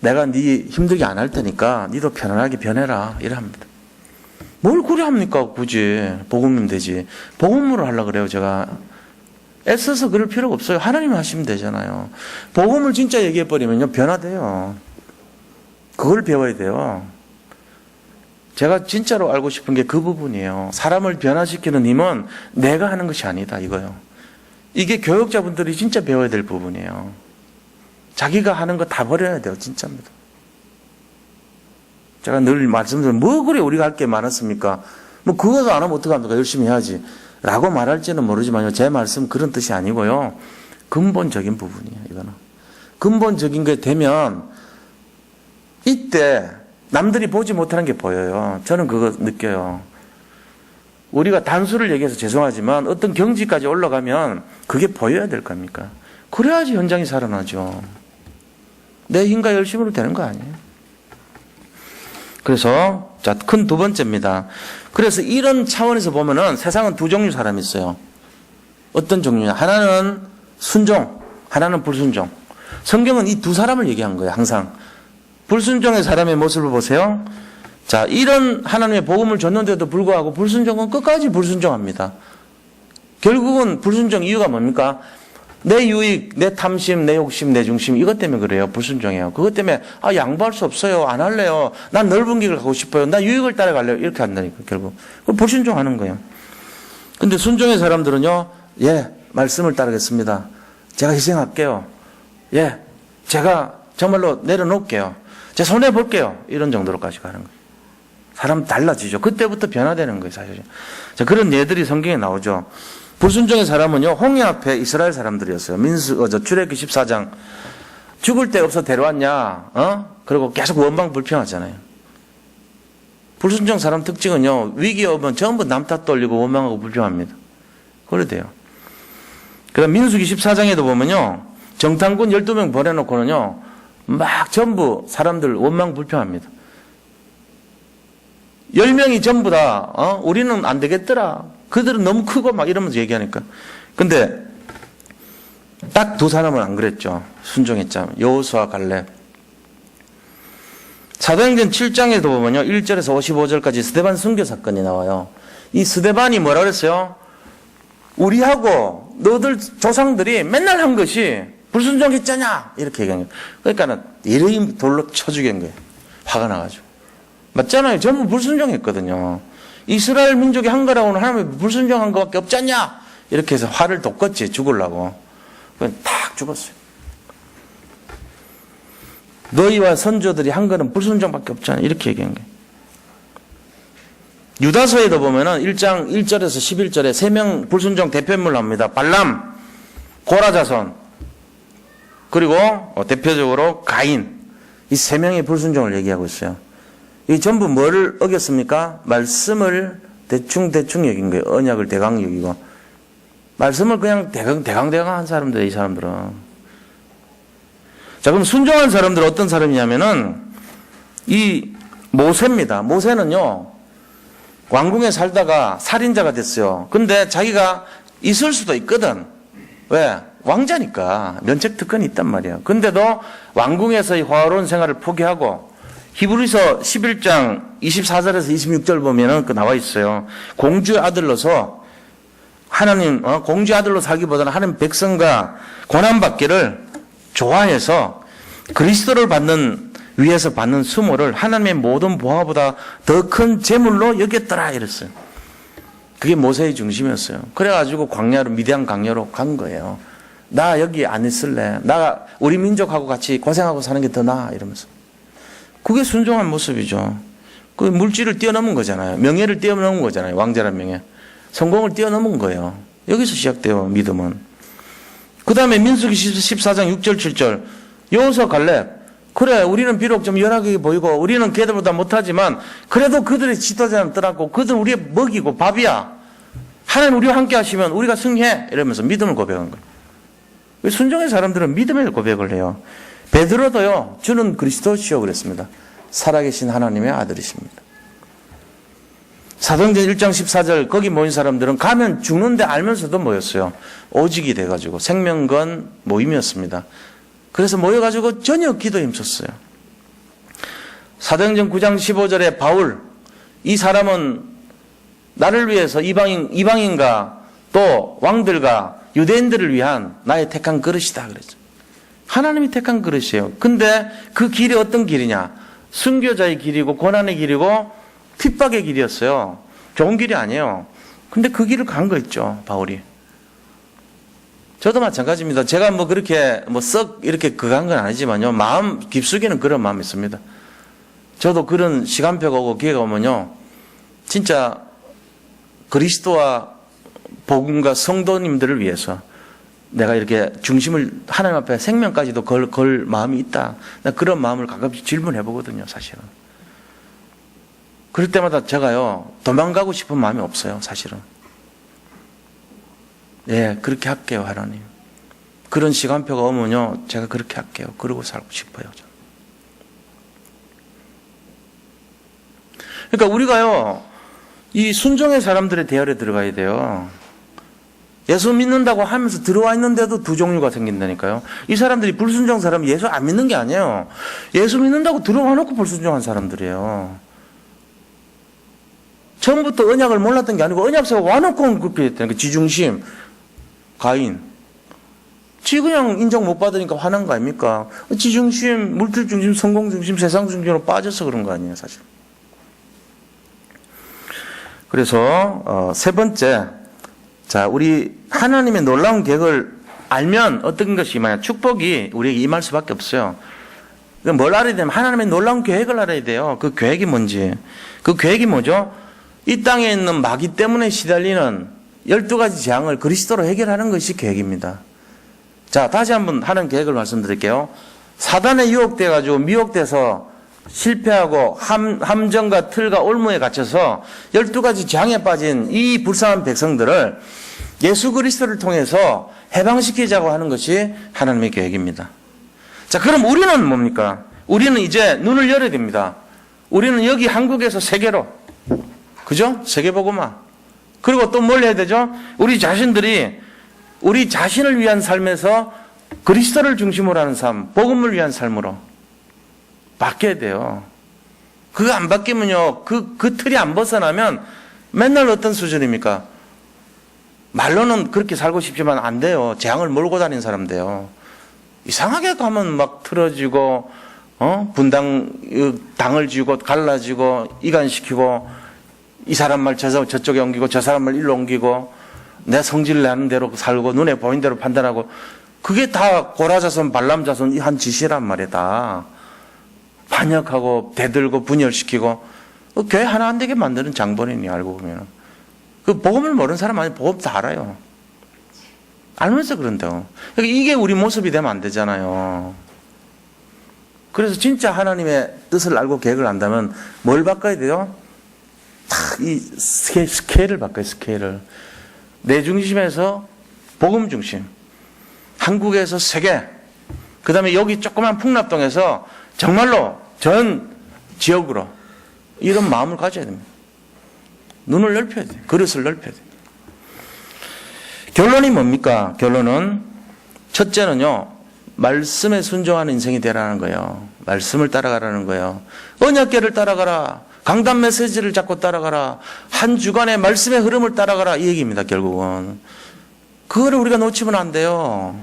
내가 네 힘들게 안 할 테니까 니도 편안하게 변해라 이래 합니다. 뭘 그래 합니까? 굳이 복음이면 되지. 복음으로 하려고 그래요. 제가 애써서 그럴 필요가 없어요. 하나님 하시면 되잖아요. 복음을 진짜 얘기해버리면요 변화돼요. 그걸 배워야 돼요. 제가 진짜로 알고 싶은 게 그 부분이에요. 사람을 변화시키는 힘은 내가 하는 것이 아니다 이거요. 이게 교육자분들이 진짜 배워야 될 부분이에요. 자기가 하는 거 다 버려야 돼요. 진짜입니다. 제가 늘 말씀드리면 뭐 그래 우리가 할 게 많았습니까? 뭐 그것도 안 하면 어떡합니까? 열심히 해야지 라고 말할지는 모르지만요. 제 말씀 그런 뜻이 아니고요. 근본적인 부분이에요. 이거는 근본적인 게 되면 이때 남들이 보지 못하는 게 보여요. 저는 그거 느껴요. 우리가 단수를 얘기해서 죄송하지만 어떤 경지까지 올라가면 그게 보여야 될 겁니까? 그래야지 현장이 살아나죠. 내 힘과 열심으로 되는 거 아니에요. 그래서 자, 큰 두 번째입니다. 그래서 이런 차원에서 보면은 세상은 두 종류 사람이 있어요. 어떤 종류냐? 하나는 순종, 하나는 불순종. 성경은 이 두 사람을 얘기한 거예요. 항상. 불순종의 사람의 모습을 보세요. 자, 이런 하나님의 복음을 줬는데도 불구하고 불순종은 끝까지 불순종합니다. 결국은 불순종 이유가 뭡니까? 내 유익, 내 탐심, 내 욕심, 내 중심 이것 때문에 그래요. 불순종이에요. 그것 때문에 양보할 수 없어요. 안 할래요. 난 넓은 길을 가고 싶어요. 나 유익을 따라갈래요. 이렇게 한다니까 결국. 불순종하는 거예요. 근데 순종의 사람들은요. 예, 말씀을 따르겠습니다. 제가 희생할게요. 예, 제가 정말로 내려놓을게요. 제 손해 볼게요. 이런 정도로까지 가는 거예요. 사람 달라지죠. 그때부터 변화되는 거예요. 사실. 자, 그런 예들이 성경에 나오죠. 불순종의 사람은요, 홍해 앞에 이스라엘 사람들이었어요. 출애굽기 14장. 죽을 데 없어 데려왔냐, 그리고 계속 원방 불평하잖아요. 불순종 사람 특징은요, 위기 오면 전부 남 탓 돌리고 원망하고 불평합니다. 그래 돼요. 그다음 민수기 14장에도 보면요, 정탐꾼 12명 보내놓고는요, 막 전부 사람들 원망 불평합니다. 10명이 전부 다, 우리는 안 되겠더라. 그들은 너무 크고 막 이러면서 얘기하니까. 근데 딱 두 사람은 안 그랬죠. 순종했죠. 여호수아 갈렙. 사도행전 7장에도 보면요. 1절에서 55절까지 스데반 순교 사건이 나와요. 이 스데반이 뭐라 그랬어요? 우리하고 너들 조상들이 맨날 한 것이 불순종했잖아. 이렇게 얘기한 거예요. 그러니까는 이름이 돌로 쳐 죽인 거예요. 화가 나가지고. 맞잖아요. 전부 불순종했거든요. 이스라엘 민족이 한 거라고는 하나님이 불순종한 것밖에 없지 않냐? 이렇게 해서 화를 돋궜지, 죽으려고. 그냥 탁 죽었어요. 너희와 선조들이 한 거는 불순종밖에 없잖아. 이렇게 얘기한 거예요. 유다서에도 보면은 1장 1절에서 11절에 3명 불순종 대표인물 나옵니다. 발람, 고라자손, 그리고 대표적으로 가인. 이 3명의 불순종을 얘기하고 있어요. 이 전부 뭐를 어겼습니까? 말씀을 대충 여긴 거예요. 언약을 대강 여기고. 말씀을 그냥 대강 한 사람들, 이 사람들은. 자, 그럼 순종한 사람들은 어떤 사람이냐면은, 이 모세입니다. 모세는요, 왕궁에 살다가 살인자가 됐어요. 근데 자기가 있을 수도 있거든. 왜? 왕자니까. 면책 특권이 있단 말이에요. 근데도 왕궁에서의 화로운 생활을 포기하고, 히브리서 11장 24절에서 26절 보면은 그 나와 있어요. 공주의 아들로서 하나님, 공주의 아들로 살기보다는 하나님 백성과 고난받기를 좋아해서 그리스도를 위해서 받는 수모를 하나님의 모든 보화보다 더 큰 재물로 여겼더라 이랬어요. 그게 모세의 중심이었어요. 그래가지고 미디안 광야로 간 거예요. 나 여기 안 있을래. 우리 민족하고 같이 고생하고 사는 게 더 나아 이러면서. 그게 순종한 모습이죠. 그 물질을 뛰어넘은 거잖아요. 명예를 뛰어넘은 거잖아요. 왕자란 명예. 성공을 뛰어넘은 거예요. 여기서 시작돼요, 믿음은. 그 다음에 민수기 14장 6절 7절 여호수아 갈렙, 그래 우리는 비록 좀 열악하게 보이고 우리는 걔들보다 못하지만 그래도 그들의 지도자는 떠났고 그들은 우리의 먹이고 밥이야. 하나님 우리와 함께 하시면 우리가 승리해. 이러면서 믿음을 고백한 거예요. 순종의 사람들은 믿음의 고백을 해요. 베드로도요, 주는 그리스도시요 그랬습니다. 살아계신 하나님의 아들이십니다. 사도행전 1장 14절 거기 모인 사람들은 가면 죽는데 알면서도 모였어요. 오직이 돼가지고 생명건 모임이었습니다. 그래서 모여가지고 전혀 기도에 힘썼어요. 사도행전 9장 15절에 바울, 이 사람은 나를 위해서 이방인과 또 왕들과 유대인들을 위한 나의 택한 그릇이다 그랬죠. 하나님이 택한 그릇이에요. 근데 그 길이 어떤 길이냐? 순교자의 길이고 고난의 길이고 핍박의 길이었어요. 좋은 길이 아니에요. 근데 그 길을 간 거 있죠, 바울이. 저도 마찬가지입니다. 제가 뭐 그렇게 썩 이렇게 그간 건 아니지만요. 마음 깊숙이는 그런 마음이 있습니다. 저도 그런 시간표가 오고 기회가 오면요. 진짜 그리스도와 복음과 성도님들을 위해서 내가 이렇게 중심을 하나님 앞에 생명까지도 걸 마음이 있다. 나 그런 마음을 가끔씩 질문해 보거든요, 사실은. 그럴 때마다 제가요, 도망가고 싶은 마음이 없어요, 사실은. 예, 그렇게 할게요, 하나님. 그런 시간표가 오면요, 제가 그렇게 할게요. 그러고 살고 싶어요, 저는. 그러니까 우리가요, 이 순종의 사람들의 대열에 들어가야 돼요. 예수 믿는다고 하면서 들어와 있는데도 두 종류가 생긴다니까요. 이 사람들이 불순종 사람은 예수 안 믿는 게 아니에요. 예수 믿는다고 들어와 놓고 불순종한 사람들이에요. 처음부터 언약을 몰랐던 게 아니고 언약서가 와놓고 그렇게 됐다니까. 지중심, 가인. 지 그냥 인정 못 받으니까 화난 거 아닙니까? 지중심, 물질중심, 성공중심, 세상중심으로 빠져서 그런 거 아니에요, 사실. 그래서 세 번째, 자, 우리 하나님의 놀라운 계획을 알면 어떤 것이 임하냐. 축복이 우리에게 임할 수밖에 없어요. 뭘 알아야 되냐면 하나님의 놀라운 계획을 알아야 돼요. 그 계획이 뭔지. 그 계획이 뭐죠? 이 땅에 있는 마귀 때문에 시달리는 12가지 재앙을 그리스도로 해결하는 것이 계획입니다. 자, 다시 한번 하는 계획을 말씀드릴게요. 사단에 유혹돼가지고 미혹돼서 실패하고 함정과 틀과 올무에 갇혀서 12가지 재앙에 빠진 이 불쌍한 백성들을 예수 그리스도를 통해서 해방시키자고 하는 것이 하나님의 계획입니다. 자, 그럼 우리는 뭡니까? 우리는 이제 눈을 열어야 됩니다. 우리는 여기 한국에서 세계로, 그죠? 세계복음화. 그리고 또 뭘 해야 되죠? 우리 자신들이 우리 자신을 위한 삶에서 그리스도를 중심으로 하는 삶, 복음을 위한 삶으로 바뀌어야 돼요. 그거 안 바뀌면요, 그 틀이 안 벗어나면 맨날 어떤 수준입니까? 말로는 그렇게 살고 싶지만 안 돼요. 재앙을 몰고 다니는 사람 돼요. 이상하게 가면 막 틀어지고, 당을 지고, 갈라지고, 이간시키고, 이 사람 말 저쪽에 옮기고, 저 사람 말 일로 옮기고, 내 성질 내는 대로 살고, 눈에 보이는 대로 판단하고, 그게 다 고라자손, 발람자손 한 짓이란 말이야, 다. 반역하고, 대들고, 분열시키고, 교회 하나 안 되게 만드는 장본인이 알고 보면은. 그 복음을 모르는 사람 아니 복음 다 알아요. 알면서 그런다고. 그러니까 이게 우리 모습이 되면 안 되잖아요. 그래서 진짜 하나님의 뜻을 알고 계획을 안다면 뭘 바꿔야 돼요? 딱 이 스케일을 바꿔요. 스케일을. 내 중심에서 복음 중심. 한국에서 세계. 그 다음에 여기 조그만 풍납동에서 정말로 전 지역으로 이런 마음을 가져야 됩니다. 눈을 넓혀야 돼요. 그릇을 넓혀야 돼요. 결론이 뭡니까? 결론은 첫째는요, 말씀에 순종하는 인생이 되라는 거예요. 말씀을 따라가라는 거예요. 언약궤를 따라가라. 강단 메시지를 잡고 따라가라. 한 주간의 말씀의 흐름을 따라가라. 이 얘기입니다. 결국은. 그거를 우리가 놓치면 안 돼요.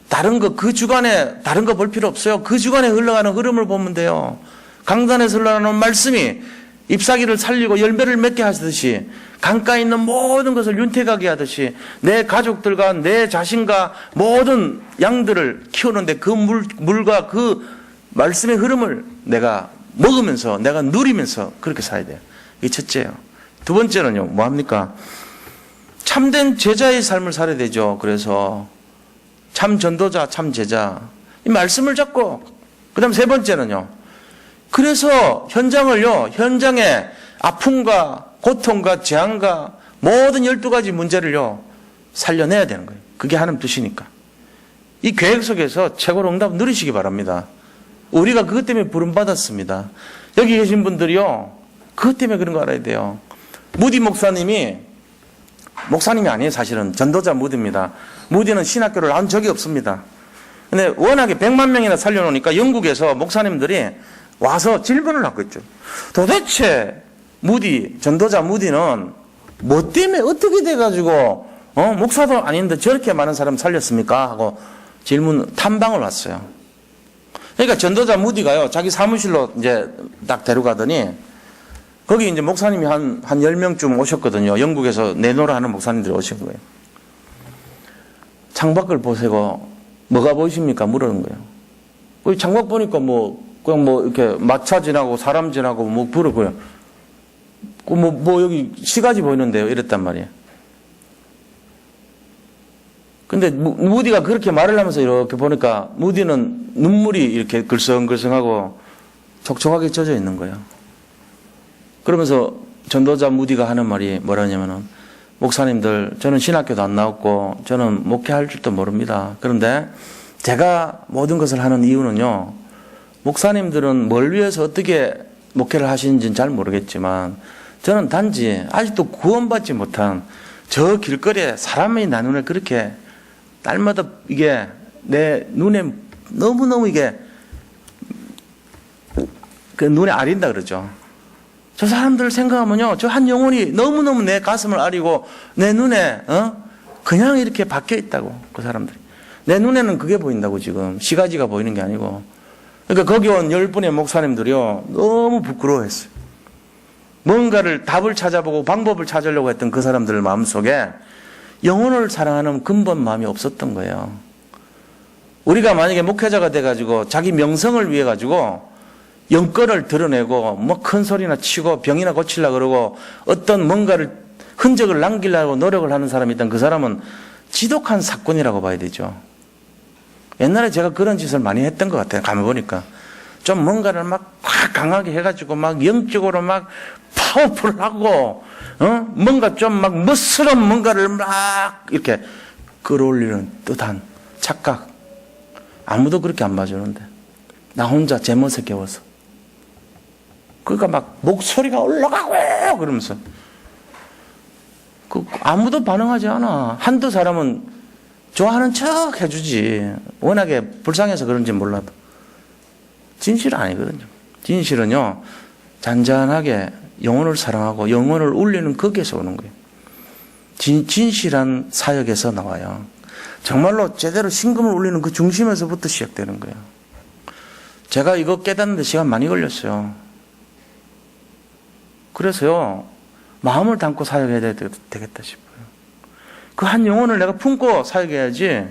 다른 거, 그 주간에 다른 거 볼 필요 없어요. 그 주간에 흘러가는 흐름을 보면 돼요. 강단에서 흘러가는 말씀이 잎사귀를 살리고 열매를 맺게 하듯이 강가에 있는 모든 것을 윤택하게 하듯이 내 가족들과 내 자신과 모든 양들을 키우는데 그 물과 그 말씀의 흐름을 내가 먹으면서 내가 누리면서 그렇게 살아야 돼요. 이게 첫째예요. 두 번째는요, 뭐합니까? 참된 제자의 삶을 살아야 되죠. 그래서 참 전도자, 참 제자. 이 말씀을 잡고, 그 다음 세 번째는요. 그래서 현장의 아픔과 고통과 재앙과 모든 12가지 문제를요, 살려내야 되는 거예요. 그게 하나님 뜻이니까. 이 계획 속에서 최고로 응답 누리시기 바랍니다. 우리가 그것 때문에 부름받았습니다. 여기 계신 분들이요, 그것 때문에 그런 거 알아야 돼요. 무디 목사님이 아니에요, 사실은. 전도자 무디입니다. 무디는 신학교를 나온 적이 없습니다. 근데 워낙에 100만 명이나 살려놓으니까 영국에서 목사님들이 와서 질문을 하고 있죠. 도대체 전도자 무디는 뭐 때문에 어떻게 돼가지고, 목사도 아닌데 저렇게 많은 사람 살렸습니까? 하고 탐방을 왔어요. 그러니까 전도자 무디가요, 자기 사무실로 이제 딱 데려가더니, 거기 이제 목사님이 한 10명쯤 오셨거든요. 영국에서 내노라 하는 목사님들이 오신 거예요. 창밖을 보세요. 뭐가 보이십니까? 물어는 거예요. 그 창밖 보니까 그냥 이렇게 마차 지나고 사람 지나고 부르고요. 여기 시가지 보이는데요. 이랬단 말이에요. 근데 무디가 그렇게 말을 하면서 이렇게 보니까 무디는 눈물이 이렇게 글썽글썽하고 촉촉하게 젖어 있는 거예요. 그러면서 전도자 무디가 하는 말이 뭐라냐면은, 목사님들, 저는 신학교도 안 나왔고 저는 목회할 줄도 모릅니다. 그런데 제가 모든 것을 하는 이유는요, 목사님들은 뭘 위해서 어떻게 목회를 하시는지는 잘 모르겠지만 저는 단지 아직도 구원받지 못한 저 길거리에 사람이 나 눈에 그렇게 날마다 이게 내 눈에 너무너무 이게 그 눈에 아린다 그러죠. 저 사람들을 생각하면요, 저 한 영혼이 너무너무 내 가슴을 아리고 내 눈에 그냥 이렇게 박혀 있다고. 그 사람들이 내 눈에는 그게 보인다고. 지금 시가지가 보이는 게 아니고. 그러니까 거기 온 10분의 목사님들이요, 너무 부끄러워했어요. 뭔가를 답을 찾아보고 방법을 찾으려고 했던 그 사람들 마음속에 영혼을 사랑하는 근본 마음이 없었던 거예요. 우리가 만약에 목회자가 돼가지고 자기 명성을 위해 가지고 영권을 드러내고 큰 소리나 치고 병이나 고치려고 그러고 어떤 뭔가를 흔적을 남기려고 노력을 하는 사람이 있다면 그 사람은 지독한 사건이라고 봐야 되죠. 옛날에 제가 그런 짓을 많이 했던 것 같아요. 가만보니까 좀 뭔가를 막 강하게 해가지고 막 영적으로 막 파워풀하고 뭔가 좀 막 멋스러운 뭔가를 막 이렇게 끌어올리는 듯한 착각. 아무도 그렇게 안 봐주는데 나 혼자 제 멋에 깨워서, 그러니까 막 목소리가 올라가고 그러면서 아무도 반응하지 않아. 한두 사람은 좋아하는 척 해주지. 워낙에 불쌍해서 그런지 몰라도. 진실은 아니거든요. 진실은요, 잔잔하게 영혼을 사랑하고 영혼을 울리는 거기에서 오는 거예요. 진실한 사역에서 나와요. 정말로 제대로 심금을 울리는 그 중심에서부터 시작되는 거예요. 제가 이거 깨닫는데 시간 많이 걸렸어요. 그래서요, 마음을 담고 사역해야 되겠다 싶어요. 그 한 영혼을 내가 품고 사역해야지,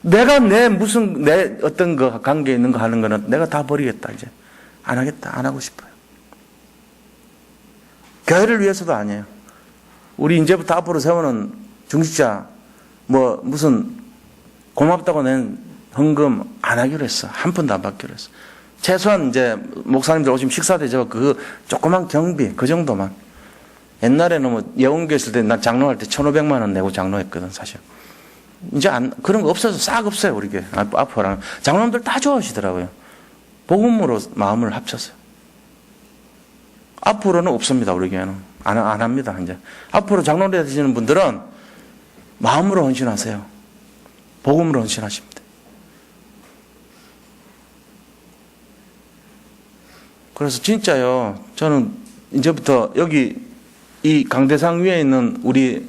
내가 내 어떤 거 관계에 있는 거 하는 거는 내가 다 버리겠다, 이제. 안 하겠다, 안 하고 싶어요. 교회를 위해서도 아니에요. 우리 이제부터 앞으로 세우는 중직자, 무슨 고맙다고 낸 헌금 안 하기로 했어. 한 푼도 안 받기로 했어. 최소한 이제 목사님들 오시면 식사 대접 그 조그만 경비 그 정도만. 옛날에는 예원교 있을 때 나 장로할 때 1,500만 원 내고 장로했거든, 사실. 이제 그런 거 없어서 싹 없어요, 우리 교회. 앞으로는. 장로님들 다 좋아하시더라고요. 복음으로 마음을 합쳤어요. 앞으로는 없습니다, 우리 교회는. 안 합니다, 이제. 앞으로 장로를 되시는 분들은 마음으로 헌신하세요. 복음으로 헌신하십니다. 그래서 진짜요, 저는 이제부터 여기 이 강대상 위에 있는 우리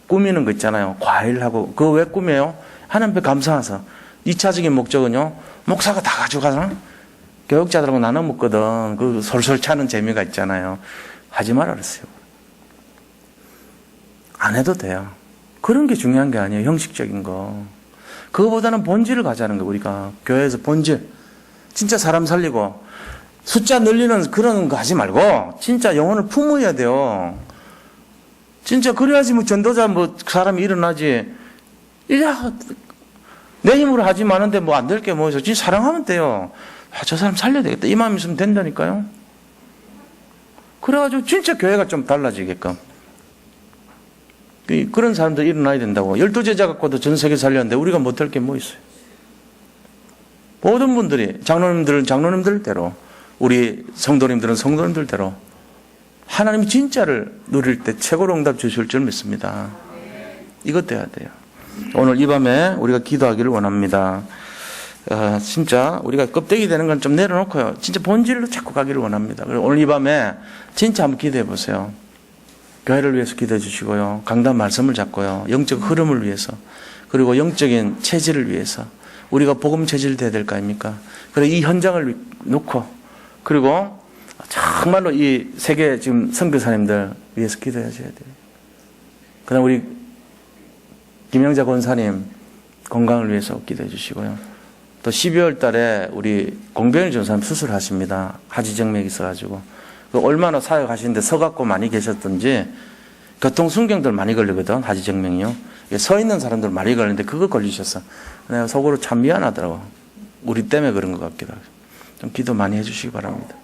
꾸미는 거 있잖아요. 과일하고. 그거 왜 꾸며요? 하나님 앞에 감사해서. 2차적인 목적은요, 목사가 다 가져가잖아? 교육자들하고 나눠 먹거든. 그 솔솔 차는 재미가 있잖아요. 하지 말아 그랬어요. 안 해도 돼요. 그런 게 중요한 게 아니에요. 형식적인 거. 그거보다는 본질을 가자는 거, 우리가. 교회에서 본질. 진짜 사람 살리고, 숫자 늘리는 그런 거 하지 말고, 진짜 영혼을 품어야 돼요. 진짜 그래야지 뭐 전도자 뭐 사람이 일어나지. 야, 내 힘으로 하지 마는데 뭐 안 될 게 뭐 있어. 진짜 사랑하면 돼요. 아, 저 사람 살려야 되겠다. 이 마음 있으면 된다니까요. 그래가지고 진짜 교회가 좀 달라지게끔. 그런 사람들 일어나야 된다고. 12제자 갖고도 전 세계 살렸는데 우리가 못할 게 뭐 있어요. 모든 분들이, 장로님들은 장로님들대로, 우리 성도님들은 성도님들대로 하나님이 진짜를 누릴 때 최고로 응답 주실 줄 믿습니다. 이것 돼야 돼요. 오늘 이 밤에 우리가 기도하기를 원합니다. 진짜 우리가 껍데기 되는 건 좀 내려놓고요. 진짜 본질로 자꾸 가기를 원합니다. 그리고 오늘 이 밤에 진짜 한번 기도해 보세요. 교회를 위해서 기도해 주시고요. 강단 말씀을 잡고요. 영적 흐름을 위해서. 그리고 영적인 체질을 위해서. 우리가 복음 체질 돼야 될 거 아닙니까? 그래서 이 현장을 놓고, 그리고 정말로 이 세계 지금 선교사님들 위해서 기도해 줘야 돼요. 그 다음 우리 김영자 권사님 건강을 위해서 기도해 주시고요. 또 12월 달에 우리 공병일 전사님 수술하십니다. 하지정맥이 있어가지고. 얼마나 사역하시는데 서갖고 많이 계셨던지, 교통순경들 많이 걸리거든, 하지정맥이요. 서 있는 사람들 많이 걸리는데 그거 걸리셨어. 내가 속으로 참 미안하더라고. 우리 때문에 그런 것 같기도 하고. 좀 기도 많이 해주시기 바랍니다.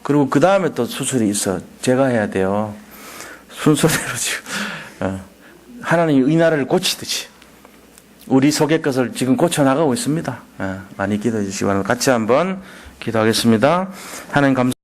그리고 그 다음에 또 수술이 있어. 제가 해야 돼요. 순서대로 지금. 하나님이 이 나라를 고치듯이. 우리 속의 것을 지금 고쳐나가고 있습니다. 많이 기도해 주시기 바랍니다. 같이 한번 기도하겠습니다. 하나님 감사합니다.